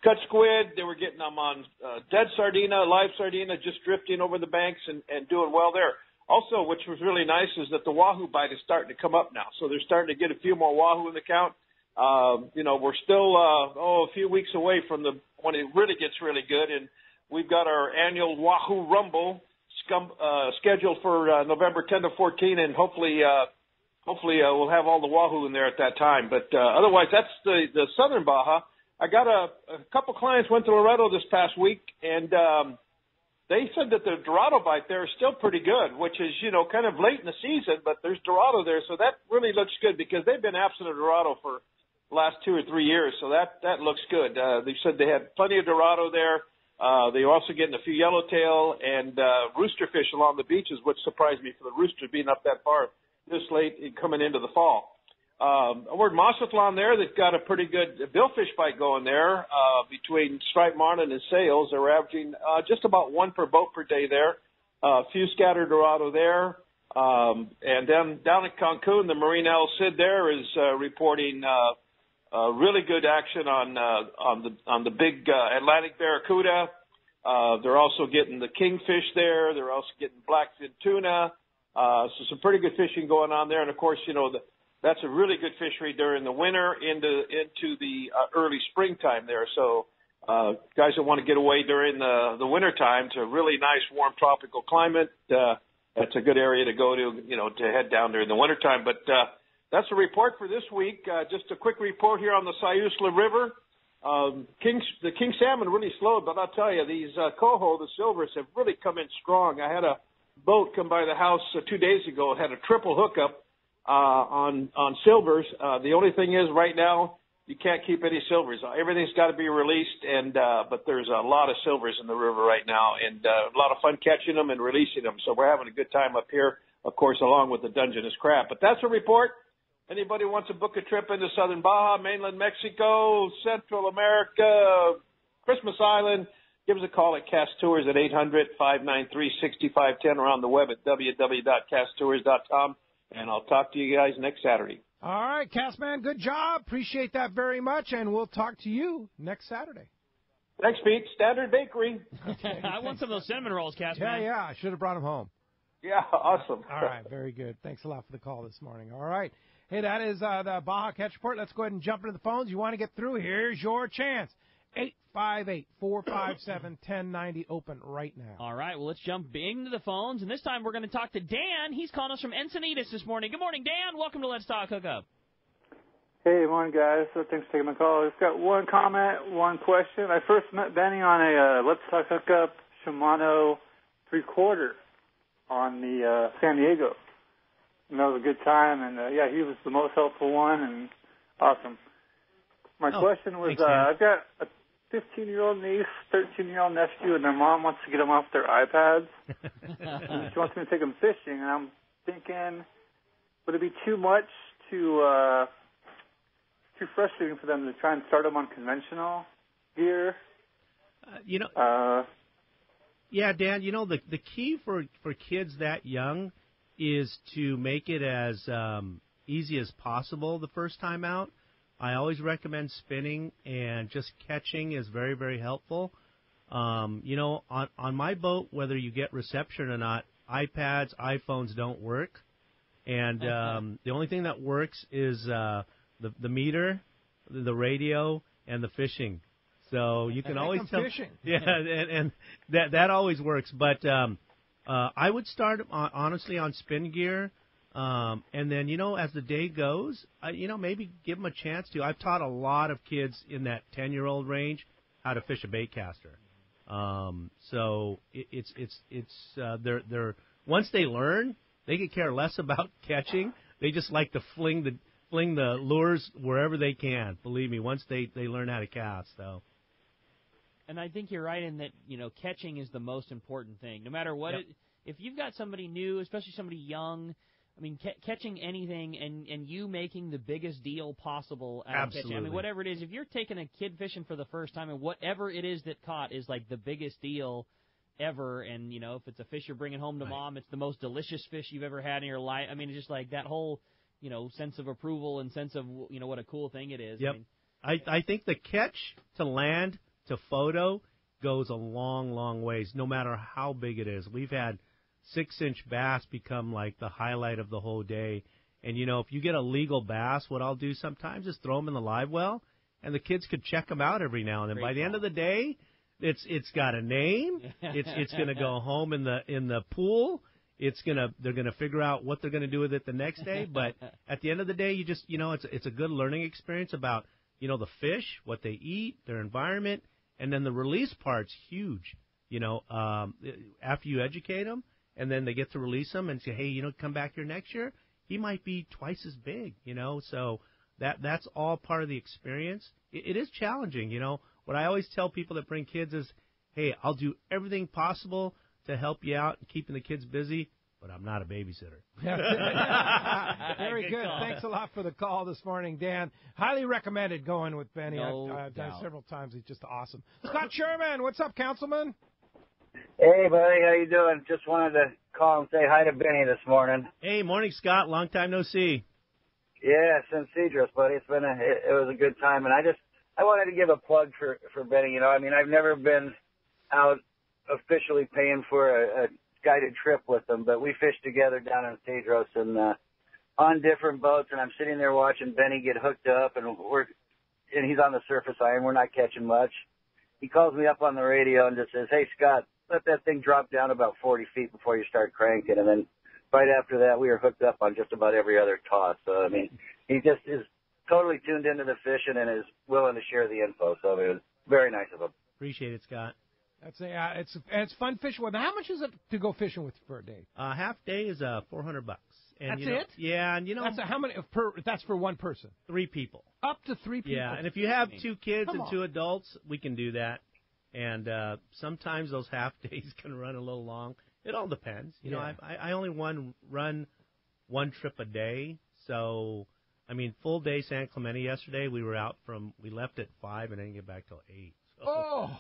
cut squid. They were getting them on dead sardina, live sardina, just drifting over the banks and doing well there. Also, which was really nice, is that the wahoo bite is starting to come up now. So they're starting to get a few more wahoo in the count. We're still a few weeks away from when it really gets really good, and we've got our annual Wahoo Rumble scheduled for November 10 to 14, and hopefully we'll have all the wahoo in there at that time. But otherwise, that's the southern Baja. I got a couple clients went to Loretto this past week, and they said that the Dorado bite there is still pretty good, which is, kind of late in the season, but there's Dorado there, so that really looks good because they've been absent of Dorado for the last 2 or 3 years, so that looks good. They said they had plenty of Dorado there. They were also getting a few yellowtail and rooster fish along the beaches, which surprised me for the rooster being up that far this late and coming into the fall. Over at Mazatlan there, they've got a pretty good billfish bite going there between striped marlin and sails. They're averaging just about 1 per boat per day there. A few scattered Dorado there. And then down at Cancun, the Marine El Cid there is reporting really good action on the big Atlantic Barracuda. They're also getting the kingfish there. They're also getting blackfin tuna. So some pretty good fishing going on there. And, of course, that's a really good fishery during the winter into the early springtime there. So guys that want to get away during the winter time to a really nice warm tropical climate, that's a good area to go to, to head down during the winter time. But that's a report for this week. Just a quick report here on the Siuslaw River. The king salmon really slowed, but I'll tell you, these coho, the silvers, have really come in strong. I had a boat come by the house 2 days ago. It had a triple hookup on silvers. The only thing is, right now, you can't keep any silvers. Everything's got to be released, but there's a lot of silvers in the river right now, and a lot of fun catching them and releasing them. So we're having a good time up here, of course, along with the Dungeness crab. But that's a report. Anybody wants to book a trip into southern Baja, mainland Mexico, Central America, Christmas Island, give us a call at Cast Tours at 800-593-6510 or on the web at www.casttours.com. And I'll talk to you guys next Saturday.
All right, Castman, good job. Appreciate that very much, and we'll talk to you next Saturday.
Thanks, Pete. Standard Bakery.
Okay.
I want some of those cinnamon rolls, Castman.
Yeah, I should have brought them home.
Yeah, awesome.
All right, very good. Thanks a lot for the call this morning. All right. Hey, that is the Baja Catch Report. Let's go ahead and jump into the phones. You want to get through, here's your chance. 858-457-1090 open right now.
All right, well, let's jump into the phones, and this time we're going to talk to Dan. He's calling us from Encinitas this morning. Good morning, Dan. Welcome to Let's Talk Hookup.
Hey, morning, guys. So thanks for taking my call. I've got one comment, one question. I first met Benny on a Let's Talk Hookup Shimano 3/4 on the San Diego. And that was a good time, and he was the most helpful one, and awesome. My question was, I've got a 15-year-old niece, 13-year-old nephew, and their mom wants to get them off their iPads. And she wants me to take them fishing, and I'm thinking, would it be too much too frustrating for them to try and start them on conventional gear?
Yeah, Dan, the key for kids that young is to make it as easy as possible the first time out. I always recommend spinning, and just catching is very, very helpful. On my boat, whether you get reception or not, iPads, iPhones don't work. And the only thing that works is the meter, the radio, and the fishing. So you can always tell.
Fishing.
Yeah, and that always works. But I would start honestly on spin gear, and then as the day goes, maybe give them a chance to. I've taught a lot of kids in that 10-year-old range how to fish a bait caster. So they're once they learn, they could care less about catching. They just like to fling the lures wherever they can. Believe me, once they learn how to cast, so.
And I think you're right in that, catching is the most important thing. No matter what, if you've got somebody new, especially somebody young, I mean, catching anything and you making the biggest deal possible out of catching. I mean, whatever it is, if you're taking a kid fishing for the first time and whatever it is that caught is like the biggest deal ever, and, if it's a fish you're bringing home to mom, it's the most delicious fish you've ever had in your life. I mean, it's just like that whole, sense of approval and sense of, what a cool thing it is.
Yep. I think the catch to land to photo goes a long, long ways, no matter how big it is. We've had 6-inch bass become like the highlight of the whole day. And, if you get a legal bass, what I'll do sometimes is throw them in the live well, and the kids could check them out every now and then. By the end of the day, it's got a name. It's going to go home in the pool. They're gonna figure out what they're gonna do with it the next day. But at the end of the day, you just it's a good learning experience about the fish, what they eat, their environment, and then the release part's huge. After you educate them, and then they get to release them and say, hey, come back here next year. He might be twice as big. So that's all part of the experience. It is challenging. What I always tell people that bring kids is, hey, I'll do everything possible to help you out and keeping the kids busy, but I'm not a babysitter.
Very good. Thanks a lot for the call this morning, Dan. Highly recommended going with Benny. I've done it several times. He's just awesome. Scott Sherman, what's up, Councilman?
Hey, buddy. How you doing? Just wanted to call and say hi to Benny this morning.
Hey, morning, Scott. Long time no see.
Yeah, since Cedros, buddy. It was a good time, and I wanted to give a plug for Benny. I've never been out officially paying for a guided trip with them, but we fished together down in Cedros, and on different boats, and I'm sitting there watching Benny get hooked up, and he's on the surface iron. We're not catching much. He calls me up on the radio and just says, "Hey, Scott, let that thing drop down about 40 feet before you start cranking." And then right after that, we were hooked up on just about every other toss. So, I mean, he just is totally tuned into the fishing and is willing to share the info. So it was very nice of him.
Appreciate it, Scott.
It's fun fishing with. How much is it to go fishing with for a day?
Half day is $400. And,
That's it?
Yeah, and
that's how many that's for one person?
3 people.
Up to 3 people.
Yeah, and if you have 2 kids and 2 adults, we can do that. And sometimes those half days can run a little long. It all depends. You know, I only run one trip a day. So, I mean, full day San Clemente yesterday. We left at 5 and didn't get back till 8. So.
Oh,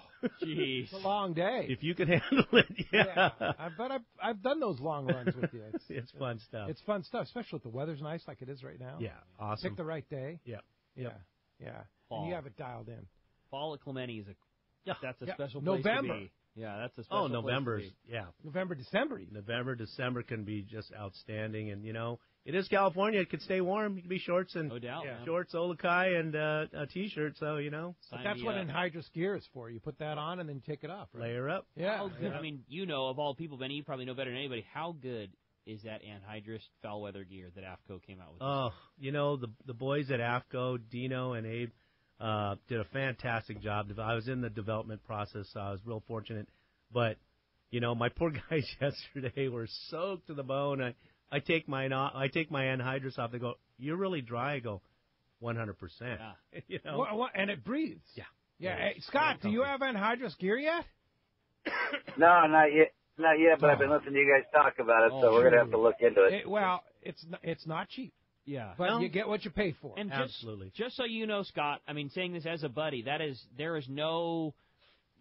jeez,
it's a long day.
If you can handle it, yeah.
But I've done those long runs with you.
It's fun stuff.
It's fun stuff, especially if the weather's nice like it is right now.
Yeah, awesome.
Pick the right day.
Yeah.
And you have it dialed in.
Fall at Clemente is that's a special place
November.
to be. Yeah, that's a special
November.
place to be.
Yeah.
November, December.
December can be just outstanding, and you know it is California. It can stay warm. You can be shorts and
no doubt,
shorts, Olokai, and a t-shirt. So you know.
But that's what anhydrous gear is for. You put that on and then take it off. Right?
Layer up.
Yeah.
I mean, you know, of all people, Benny, you probably know better than anybody. How good is that anhydrous foul weather gear that AFCO came out with?
Oh, you know the boys at AFCO, Dino and Abe. Did a fantastic job. I was in the development process, so I was real fortunate. But, you know, my poor guys yesterday were soaked to the bone. I take my anhydrous off. They go, "You're really dry." I go, 100%.
Yeah.
You know?
And it breathes.
Yeah.
Hey, Scott, do you have anhydrous gear yet?
No, not yet. Not yet, but I've been listening to you guys talk about it, so we're going to have to look into it.
It's not cheap.
Yeah.
But you get what you pay for.
And
absolutely.
Just so you know, Scott, I mean, saying this as a buddy, there is no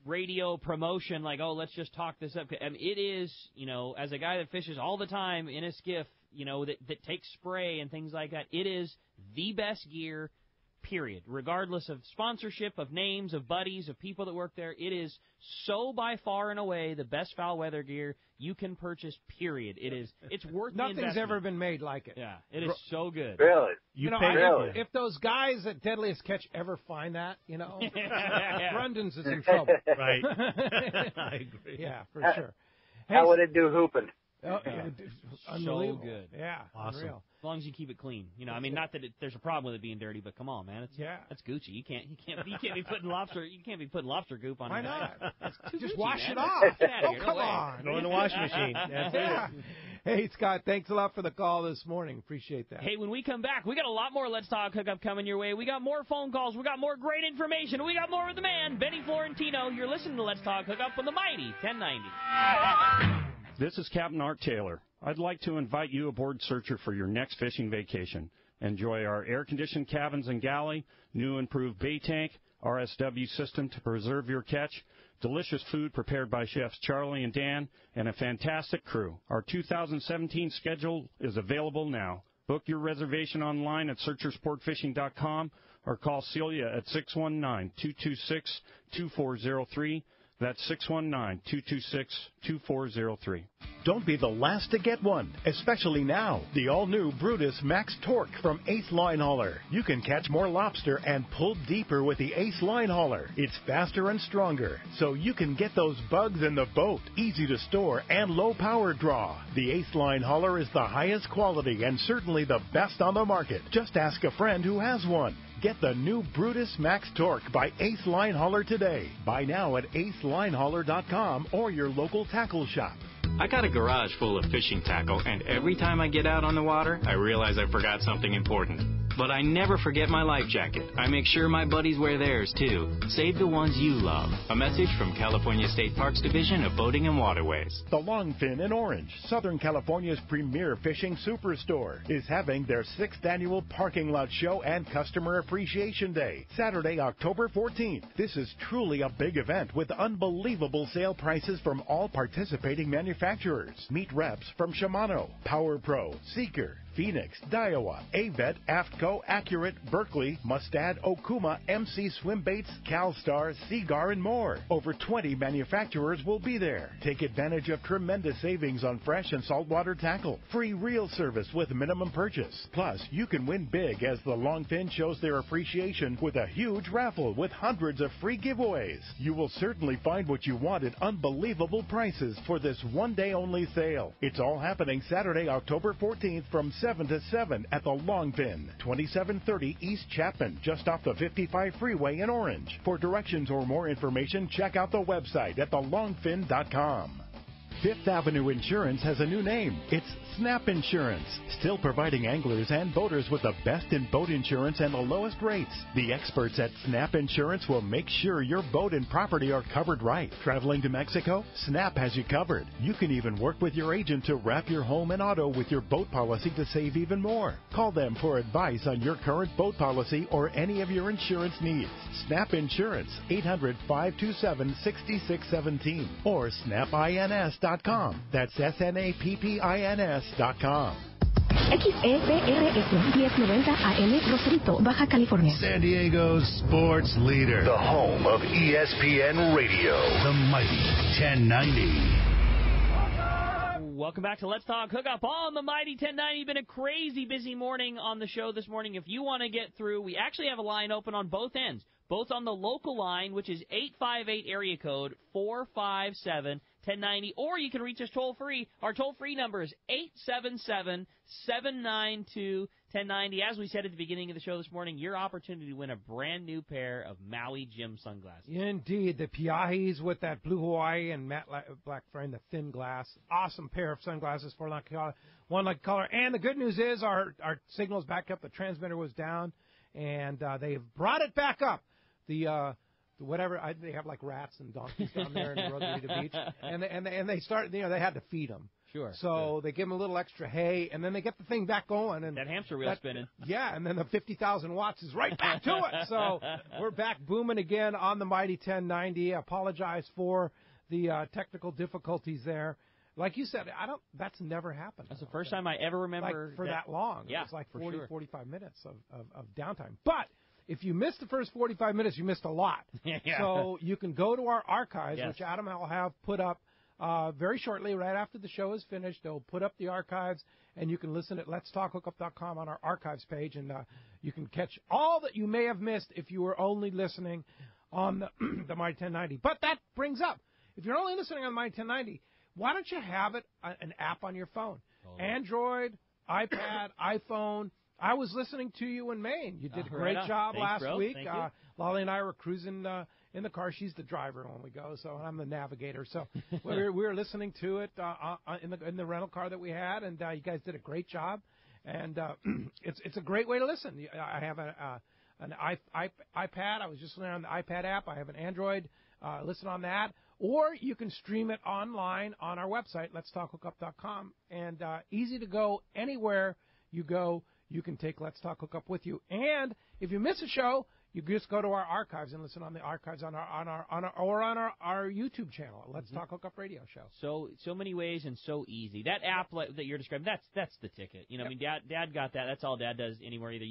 radio promotion like, oh, let's just talk this up. I mean, it is, you know, as a guy that fishes all the time in a skiff, you know, that takes spray and things like that, it is the best gear, period. Regardless of sponsorship, of names, of buddies, of people that work there, it is so by far and away the best foul weather gear you can purchase, period. It's worth the investment.
Nothing's ever been made like it.
Yeah, it is so good.
Really?
If those guys at Deadliest Catch ever find that, you know, Brundon's is in trouble.
Right. I agree.
Yeah, for sure.
How would it do hooping?
Unbelievable.
So good.
Yeah,
awesome.
Unreal.
As long as you keep it clean, you know. I mean, not that there's a problem with it being dirty, but come on, man, that's Gucci. You can't be putting lobster goop on.
Why
it.
not? Just
Gucci,
wash
man.
it off. Come on.
Throw in the washing machine.
Yeah. Hey, Scott, thanks a lot for the call this morning. Appreciate that.
Hey, when we come back, we got a lot more Let's Talk Hookup coming your way. We got more phone calls. We got more great information. We got more with the man, Benny Florentino. You're listening to Let's Talk Hookup on the mighty 1090.
This is Captain Art Taylor. I'd like to invite you aboard Searcher for your next fishing vacation. Enjoy our air-conditioned cabins and galley, new improved bait tank, RSW system to preserve your catch, delicious food prepared by chefs Charlie and Dan, and a fantastic crew. Our 2017 schedule is available now. Book your reservation online at searchersportfishing.com or call Celia at 619-226-2403. That's 619-226-2403.
Don't be the last to get one, especially now. The all-new Brutus Max Torque from Ace Line Hauler. You can catch more lobster and pull deeper with the Ace Line Hauler. It's faster and stronger, so you can get those bugs in the boat. Easy to store and low power draw. The Ace Line Hauler is the highest quality and certainly the best on the market. Just ask a friend who has one. Get the new Brutus Max Torque by Ace Line Hauler today. Buy now at acelinehauler.com or your local tackle shop.
I got a garage full of fishing tackle, and every time I get out on the water, I realize I forgot something important. But I never forget my life jacket. I make sure my buddies wear theirs, too. Save the ones you love. A message from California State Parks Division of Boating and Waterways.
The Longfin in Orange, Southern California's premier fishing superstore, is having their 6th annual parking lot show and customer appreciation day, Saturday, October 14th. This is truly a big event with unbelievable sale prices from all participating manufacturers. Meet reps from Shimano, Power Pro, Seeker, Phoenix, Daiwa, Avet, AFTCO, Accurate, Berkeley, Mustad, Okuma, MC Swim Baits, CalStar, Seagar, and more. Over 20 manufacturers will be there. Take advantage of tremendous savings on fresh and saltwater tackle. Free reel service with minimum purchase. Plus, you can win big as the Longfin shows their appreciation with a huge raffle with hundreds of free giveaways. You will certainly find what you want at unbelievable prices for this one-day only sale. It's all happening Saturday, October 14th from 7 to 7 at the Longfin, 2730 East Chapman, just off the 55 freeway in Orange. For directions or more information, check out the website at thelongfin.com. Fifth Avenue Insurance has a new name. It's Snap Insurance, still providing anglers and boaters with the best in boat insurance and the lowest rates. The experts at Snap Insurance will make sure your boat and property are covered right. Traveling to Mexico? Snap has you covered. You can even work with your agent to wrap your home and auto with your boat policy to save even more. Call them for advice on your current boat policy or any of your insurance needs. Snap Insurance, 800-527-6617 or snapins.com. That's SNAPPINS.com.
XEPRS 1090 AM Rosarito, Baja California.
San Diego's sports leader. The home of ESPN Radio. The mighty 1090.
Welcome back to Let's Talk Hookup on the Mighty 1090. Been a crazy busy morning on the show this morning. If you want to get through, we actually have a line open on both ends. Both on the local line, which is 858 area code 457-1090, or you can reach us toll-free. Our toll-free number is 877-792-1090. As we said at the beginning of the show this morning, your opportunity to win a brand-new pair of Maui Jim sunglasses.
Indeed. The Piahis with that blue Hawaii and matte black frame, the thin glass. Awesome pair of sunglasses for one like color. And the good news is our signal's back up. The transmitter was down, and they've brought it back up. They have like rats and donkeys down there in the Rosarito Beach, and they start, they had to feed them.
Sure.
So they give them a little extra hay, and then they get the thing back going. And
that hamster wheel spinning.
Yeah, and then the 50,000 watts is right back to it. So we're back booming again on the Mighty 1090. I apologize for the technical difficulties there. Like you said, that's never happened.
That's the first time I ever remember
for that long.
Yeah,
it's like 40,
sure.
45 minutes of downtime. But if you missed the first 45 minutes, you missed a lot.
Yeah.
So you can go to our archives,
Yes.
which Adam will have put up very shortly, right after the show is finished. They'll put up the archives, and you can listen at letstalkhookup.com on our archives page, and you can catch all that you may have missed if you were only listening on the Mighty 1090. But that brings up, if you're only listening on the Mighty 1090, why don't you have it an app on your phone? Android, iPad, iPhone. I was listening to you in Maine. You did a great job last week. Lolly and I were cruising in the car. She's the driver when we go, so I'm the navigator. So we were listening to it in the rental car that we had, and you guys did a great job. And it's a great way to listen. I have an iPad. I was just listening on the iPad app. I have an Android. Listen on that. Or you can stream it online on our website, letstalkhookup.com. And easy to go anywhere you go. You can take Let's Talk Hookup with you. And if you miss a show, you just go to our archives and listen on the archives on our YouTube channel, Let's Talk Hookup Radio Show.
So many ways and so easy. That app that you're describing, that's the ticket. I mean, Dad got that. That's all Dad does anywhere either.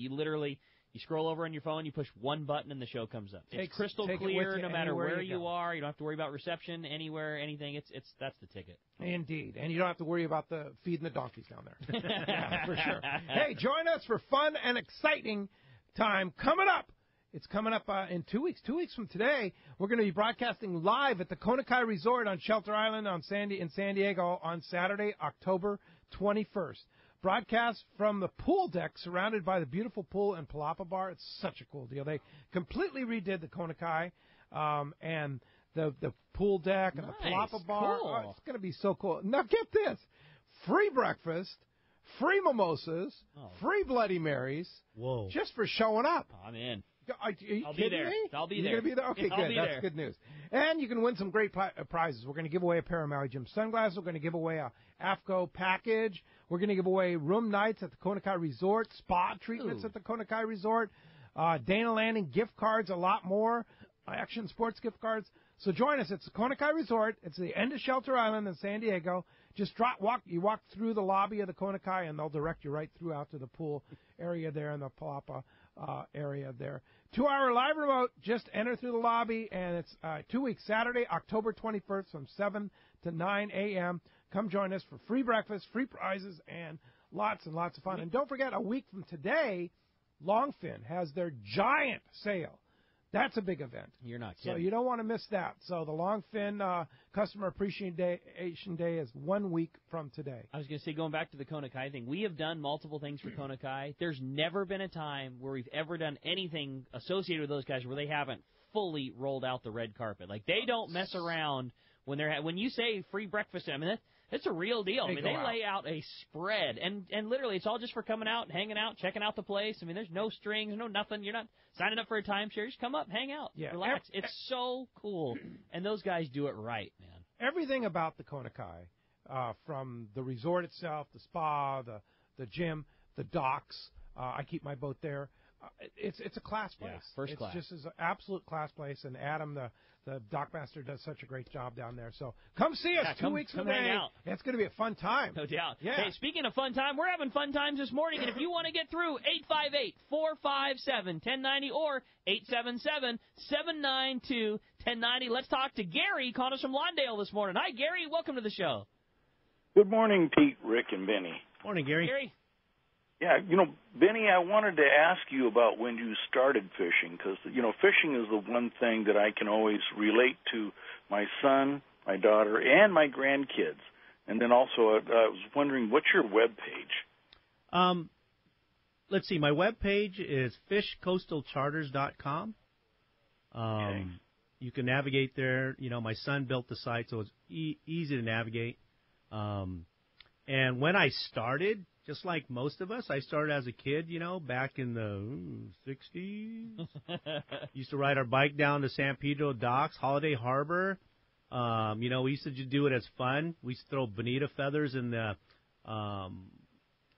You scroll over on your phone, you push one button, and the show comes up. It's crystal clear, no matter where you are. You don't have to worry about reception anywhere, anything. That's the ticket.
Indeed, and you don't have to worry about the feeding the donkeys down there. Yeah, for sure. Hey, join us for fun and exciting time coming up. It's coming up in 2 weeks. 2 weeks from today, we're going to be broadcasting live at the Konakai Resort on Shelter Island in San Diego on Saturday, October 21st. Broadcast from the pool deck surrounded by the beautiful pool and Palapa Bar. It's such a cool deal. They completely redid the Konakai and the pool deck and the Palapa Bar.
Cool.
Oh, it's going to be so cool. Now get this. Free breakfast, free mimosas, free Bloody Marys.
Whoa.
Just for showing up.
I'm in.
Are you
I'll
kidding
be there.
me?
I'll be
You're
there.
going to be there? Okay,
I'll
good.
be
That's
there.
good news. And you can win some great prizes. We're going to give away a pair of Maui Jim sunglasses. We're going to give away a AFCO package. We're going to give away room nights at the Konakai Resort, spa treatments at the Konakai Resort, Dana Landing gift cards, a lot more, Action Sports gift cards. So join us. It's the Konakai Resort. It's the end of Shelter Island in San Diego. Just you walk through the lobby of the Konakai, and they'll direct you right through out to the pool area there and the Palapa area there. 2-hour live remote. Just enter through the lobby, and it's 2 weeks, Saturday, October 21st from 7 to 9 a.m. Come join us for free breakfast, free prizes, and lots of fun. And don't forget, a week from today, Longfin has their giant sale. That's a big event.
You're not kidding.
So you don't want to miss that. So the Longfin Customer Appreciation Day is 1 week from today.
I was going to say, going back to the Konakai thing, we have done multiple things for Konakai. There's never been a time where we've ever done anything associated with those guys where they haven't fully rolled out the red carpet. Like, they don't mess around when you say free breakfast. I mean, it's a real deal. They lay out a spread, and literally it's all just for coming out, hanging out, checking out the place. I mean, there's no strings, no nothing. You're not signing up for a timeshare. Just come up, hang out, relax. It's so cool, and those guys do it right, man.
Everything about the Konakai, from the resort itself, the spa, the gym, the docks. I keep my boat there. It's a class place.
Yeah, first class.
It's just an absolute class place, and Adam, the dockmaster, does such a great job down there. So come see us 2 weeks from
hang
now.
out.
It's going to be a fun time.
No doubt.
Yeah.
Hey, speaking of fun time, we're having fun times this morning, and if you want to get through, 858-457-1090 or 877-792-1090. Let's talk to Gary, calling us from Lawndale this morning. Hi, Gary. Welcome to the show.
Good morning, Pete, Rick, and Benny.
Morning, Gary.
Gary.
Yeah, Benny, I wanted to ask you about when you started fishing, because, fishing is the one thing that I can always relate to my son, my daughter, and my grandkids. And then also, I was wondering, what's your web page?
Let's see. My web page is fishcoastalcharters.com.
Okay.
You can navigate there. My son built the site, so it's easy to navigate. And when I started, just like most of us, I started as a kid, back in the 60s. Used to ride our bike down to San Pedro Docks, Holiday Harbor. We used to do it as fun. We used to throw bonita feathers in the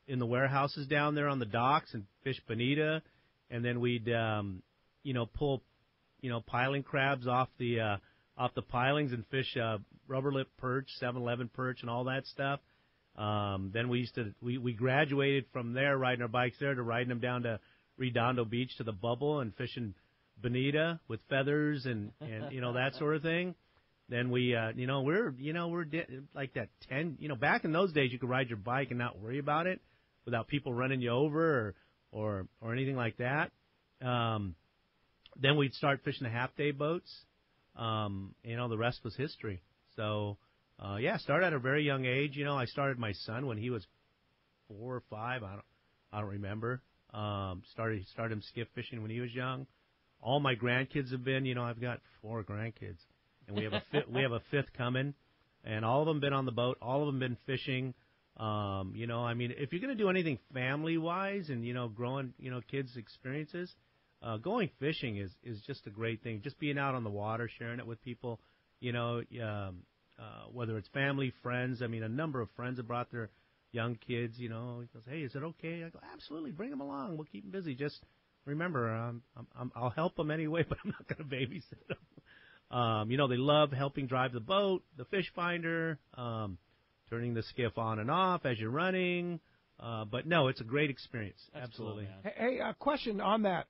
warehouses down there on the docks and fish bonita. And then we'd, pull, piling crabs off the pilings and fish rubber lip perch, 7-11 perch, and all that stuff. Then we graduated from there, riding our bikes there, to riding them down to Redondo Beach to the Bubble and fishing bonita with feathers and that sort of thing. Then we're like that 10, back in those days you could ride your bike and not worry about it without people running you over or anything like that. Then we'd start fishing the half-day boats. The rest was history. So, started at a very young age. I started my son when he was 4 or 5. I don't remember. Started him skiff fishing when he was young. All my grandkids have been. I've got 4 grandkids, and we have a fifth coming. And all of them been on the boat. All of them been fishing. If you're going to do anything family-wise and growing kids' experiences, going fishing is just a great thing. Just being out on the water, sharing it with people. Whether it's family, friends. A number of friends have brought their young kids. He goes, "Hey, is it okay?" I go, "Absolutely, bring them along. We'll keep them busy. Just remember, I'll help them anyway, but I'm not going to babysit them." They love helping drive the boat, the fish finder, turning the skiff on and off as you're running. But no, it's a great experience.
That's
Absolutely.
Cool,
Hey, a question on that.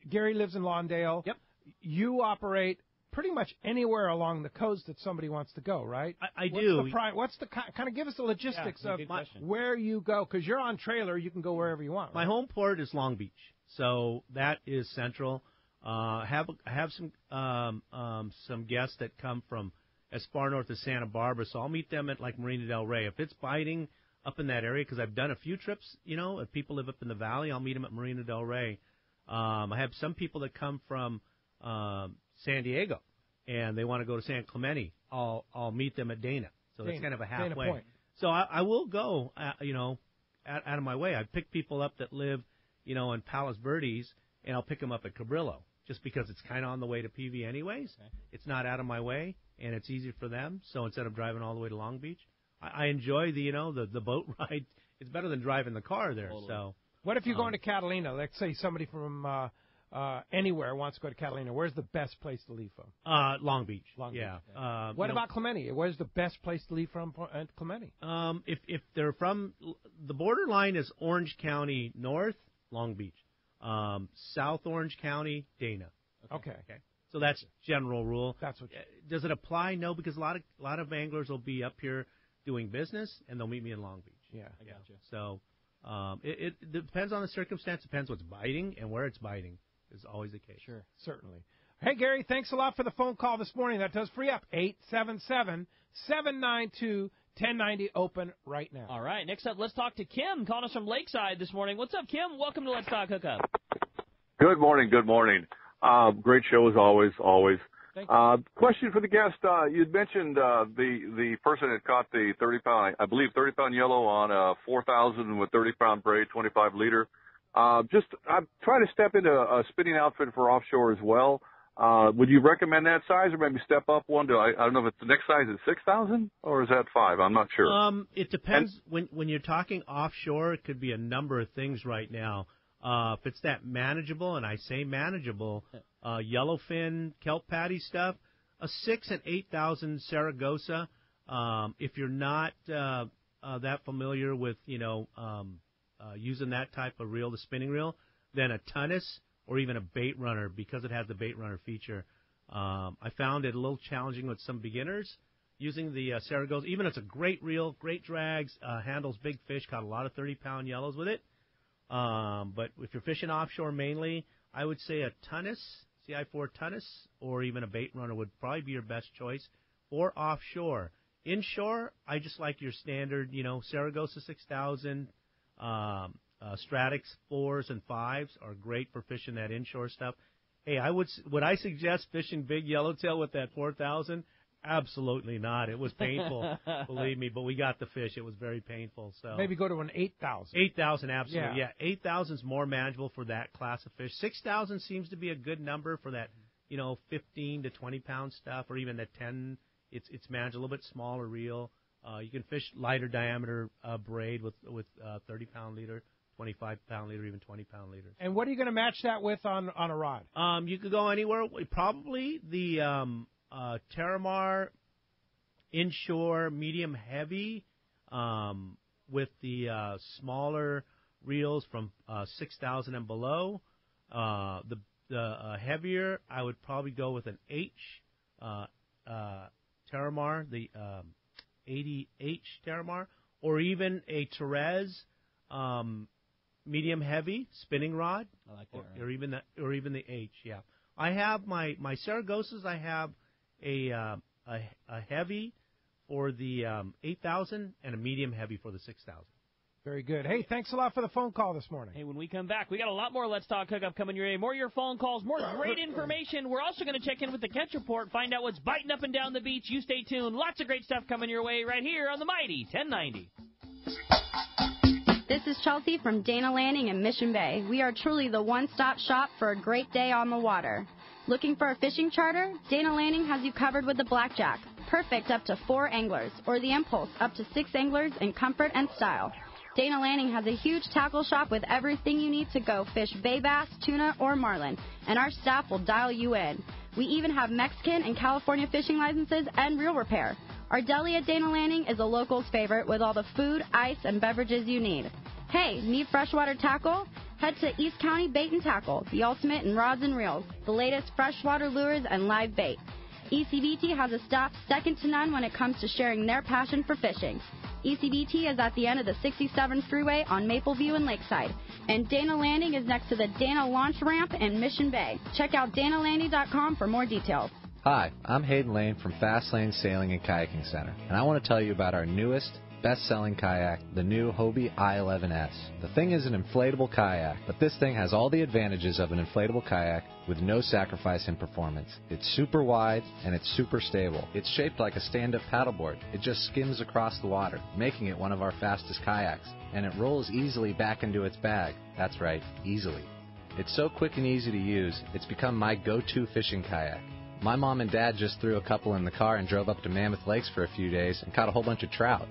Gary lives in Lawndale.
Yep.
You operate pretty much anywhere along the coast that somebody wants to go, right?
I do.
What's the kind of give us the logistics of
question.
where you go? Because you're on trailer, you can go wherever you want. Right?
My home port is Long Beach, so that is central. I have some guests that come from as far north as Santa Barbara, so I'll meet them at like Marina Del Rey. If it's biting up in that area, because I've done a few trips, if people live up in the valley, I'll meet them at Marina Del Rey. I have some people that come from San Diego, and they want to go to San Clemente. I'll meet them at Dana. So that's kind of a halfway.
Dana Point.
So I will go, out of my way. I pick people up that live, in Palos Verdes, and I'll pick them up at Cabrillo, just because it's kind of on the way to PV anyways. Okay. It's not out of my way, and it's easy for them. So instead of driving all the way to Long Beach, I enjoy the boat ride. It's better than driving the car there.
Totally.
So.
What if you're going to Catalina? Let's say somebody from anywhere wants to go to Catalina, where's the best place to leave from?
Long Beach.
Long
yeah.
Beach. What about Clemente? Where's the best place to leave from at Clemente?
If they're from the borderline is Orange County North, Long Beach. South Orange County, Dana.
Okay.
So that's general rule.
That's what.
Does it apply? No, because a lot of anglers will be up here doing business, and they'll meet me in Long Beach.
Yeah, I gotcha.
So it depends on the circumstance. Depends what's biting and where it's biting is always the case.
Sure, certainly. Hey, Gary, thanks a lot for the phone call this morning. That does free up 877-792-1090 open right now.
All right, next up, let's talk to Kim, calling us from Lakeside this morning. What's up, Kim? Welcome to Let's Talk Hookup.
Good morning. Great show as always. Question for the guest. You'd mentioned the person that caught the 30-pound, I believe 30-pound yellow on a 4,000 with 30-pound braid, 25-liter. I'm trying to step into a spinning outfit for offshore as well. Would you recommend that size, or maybe step up one to, I don't know if it's the next size is 6,000 or is that 5? I'm not sure.
It depends. When you're talking offshore, it could be a number of things right now. If it's that manageable, and I say manageable, yellowfin, kelp patty stuff, a 6,000 and 8,000 Saragossa. If you're not that familiar with, using that type of reel, the spinning reel, then a Tunis or even a bait runner, because it has the bait runner feature. I found it a little challenging with some beginners using the Saragossa. Even it's a great reel, great drags, handles big fish, caught a lot of 30-pound yellows with it. But if you're fishing offshore mainly, I would say a Tunis, CI4 Tunis, or even a bait runner would probably be your best choice for offshore. Inshore, I just like your standard, Saragossa 6,000, Stratix 4s and 5s are great for fishing that inshore stuff. Hey, would I suggest fishing big yellowtail with that 4,000? Absolutely not. It was painful, believe me, but we got the fish. It was very painful. So
maybe go to an 8,000.
8,000, absolutely. Yeah, 8,000 is more manageable for that class of fish. 6,000 seems to be a good number for that, 15 to 20-pound stuff, or even that 10. It's manageable, a little bit smaller reel. You can fish lighter diameter braid with 30-pound leader, 25-pound leader, even 20-pound leader.
And what are you going to match that with on a rod?
You could go anywhere. Probably the Terramar inshore medium heavy with the smaller reels from 6,000 and below. The heavier, I would probably go with an H Terramar, the 80H Terramar, or even a Therese medium heavy spinning rod.
I like that.
Or even the H. Yeah, I have my Saragossas. I have a heavy for the 8,000 and a medium heavy for the 6,000.
Very good. Hey, thanks a lot for the phone call this morning.
Hey, when we come back, we got a lot more Let's Talk Hookup coming your way. More of your phone calls, more great information. We're also going to check in with the catch report, find out what's biting up and down the beach. You stay tuned. Lots of great stuff coming your way right here on the Mighty 1090.
This is Chelsea from Dana Landing in Mission Bay. We are truly the one-stop shop for a great day on the water. Looking for a fishing charter? Dana Landing has you covered with the Blackjack. Perfect up to 4 anglers, or the Impulse up to 6 anglers in comfort and style. Dana Landing has a huge tackle shop with everything you need to go fish bay bass, tuna, or marlin, and our staff will dial you in. We even have Mexican and California fishing licenses and reel repair. Our deli at Dana Landing is a local's favorite with all the food, ice, and beverages you need. Hey, need freshwater tackle? Head to East County Bait and Tackle, the ultimate in rods and reels, the latest freshwater lures and live bait. ECBT has a staff second to none when it comes to sharing their passion for fishing. ECBT is at the end of the 67 freeway on Mapleview and Lakeside, and Dana Landing is next to the Dana Launch Ramp in Mission Bay. Check out danalanding.com for more details.
Hi, I'm Hayden Lane from Fast Lane Sailing and Kayaking Center, and I want to tell you about our newest, best-selling kayak, the new Hobie I-11S. The thing is an inflatable kayak, but this thing has all the advantages of an inflatable kayak with no sacrifice in performance. It's super wide and it's super stable. It's shaped like a stand-up paddleboard. It just skims across the water, making it one of our fastest kayaks. And it rolls easily back into its bag. That's right, easily. It's so quick and easy to use, it's become my go-to fishing kayak. My mom and dad just threw a couple in the car and drove up to Mammoth Lakes for a few days and caught a whole bunch of trout.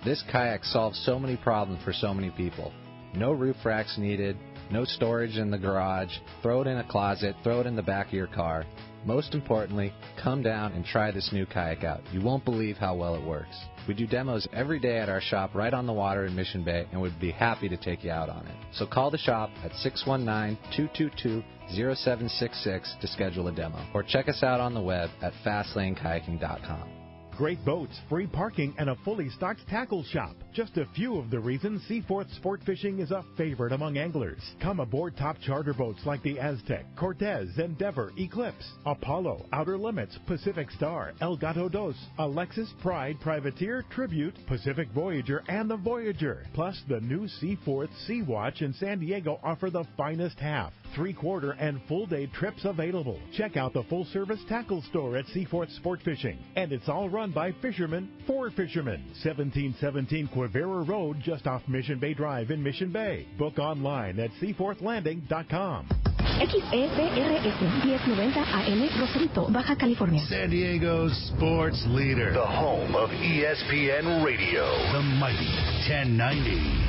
This kayak solves so many problems for so many people. No roof racks needed, no storage in the garage, throw it in a closet, throw it in the back of your car. Most importantly, come down and try this new kayak out. You won't believe how well it works. We do demos every day at our shop right on the water in Mission Bay, and would be happy to take you out on it. So call the shop at 619-222-0766 to schedule a demo, or check us out on the web at fastlanekayaking.com.
Great boats, free parking, and a fully stocked tackle shop. Just a few of the reasons Seaforth Sport Fishing is a favorite among anglers. Come aboard top charter boats like the Aztec, Cortez, Endeavor, Eclipse, Apollo, Outer Limits, Pacific Star, El Gato Dos, Alexis, Pride, Privateer, Tribute, Pacific Voyager, and the Voyager. Plus, the new Seaforth Sea Watch in San Diego offer the finest half, 3/4, and full-day trips available. Check out the full-service tackle store at Seaforth Sport Fishing. And it's all run by fishermen for fishermen. 1717 Quivira Road, just off Mission Bay Drive in Mission Bay. Book online at seaforthlanding.com.
XEPRS 1090 AM, Rosarito, Baja California.
San Diego's sports leader. The home of ESPN Radio. The mighty 1090.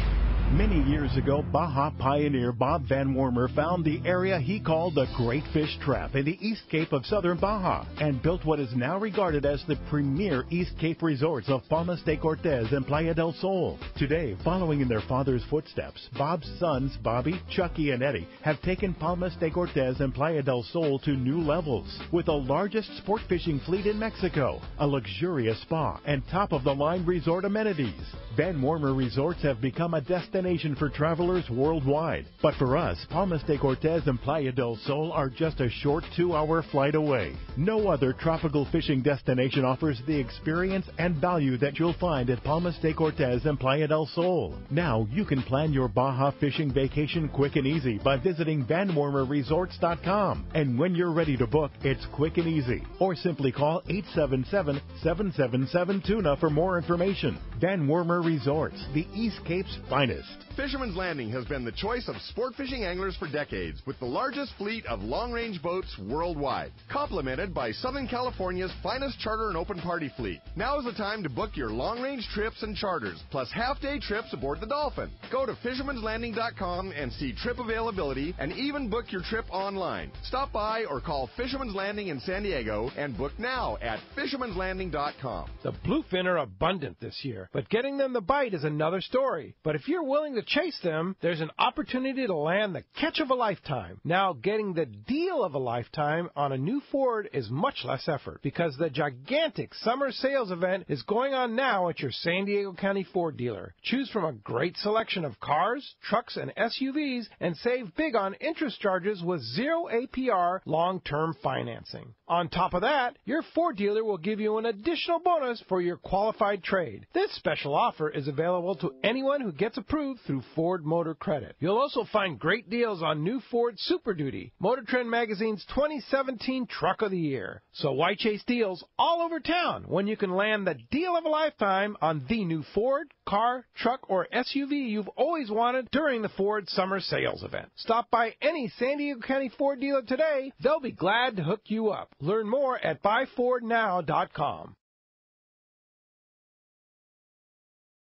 Many years ago, Baja pioneer Bob Van Wormer found the area he called the Great Fish Trap in the East Cape of southern Baja and built what is now regarded as the premier East Cape resorts of Palmas de Cortez and Playa del Sol. Today, following in their father's footsteps, Bob's sons, Bobby, Chucky, and Eddie, have taken Palmas de Cortez and Playa del Sol to new levels with the largest sport fishing fleet in Mexico, a luxurious spa, and top-of-the-line resort amenities. Van Wormer Resorts have become a destination for travelers worldwide. But for us, Palmas de Cortez and Playa del Sol are just a short 2-hour flight away. No other tropical fishing destination offers the experience and value that you'll find at Palmas de Cortez and Playa del Sol. Now you can plan your Baja fishing vacation quick and easy by visiting VanWormerResorts.com. And when you're ready to book, it's quick and easy. Or simply call 877-777-TUNA for more information. Van Wormer Resorts, the East Cape's finest.
Fisherman's Landing has been the choice of sport fishing anglers for decades, with the largest fleet of long-range boats worldwide, complemented by Southern California's finest charter and open party fleet. Now is the time to book your long-range trips and charters, plus half-day trips aboard the Dolphin. Go to fishermanslanding.com and see trip availability, and even book your trip online. Stop by or call Fisherman's Landing in San Diego and book now at fishermanslanding.com.
The bluefin are abundant this year, but getting them to bite is another story. But if you're willing to chase them, there's an opportunity to land the catch of a lifetime. Now, getting the deal of a lifetime on a new Ford is much less effort because the gigantic summer sales event is going on now at your San Diego County Ford dealer. Choose from a great selection of cars, trucks, and SUVs and save big on interest charges with 0 APR long-term financing. On top of that, your Ford dealer will give you an additional bonus for your qualified trade. This special offer is available to anyone who gets approved through Ford Motor Credit. You'll also find great deals on new Ford Super Duty, Motor Trend Magazine's 2017 Truck of the Year. So why chase deals all over town when you can land the deal of a lifetime on the new Ford, car, truck, or SUV you've always wanted during the Ford Summer Sales Event? Stop by any San Diego County Ford dealer today. They'll be glad to hook you up. Learn more at buyfordnow.com.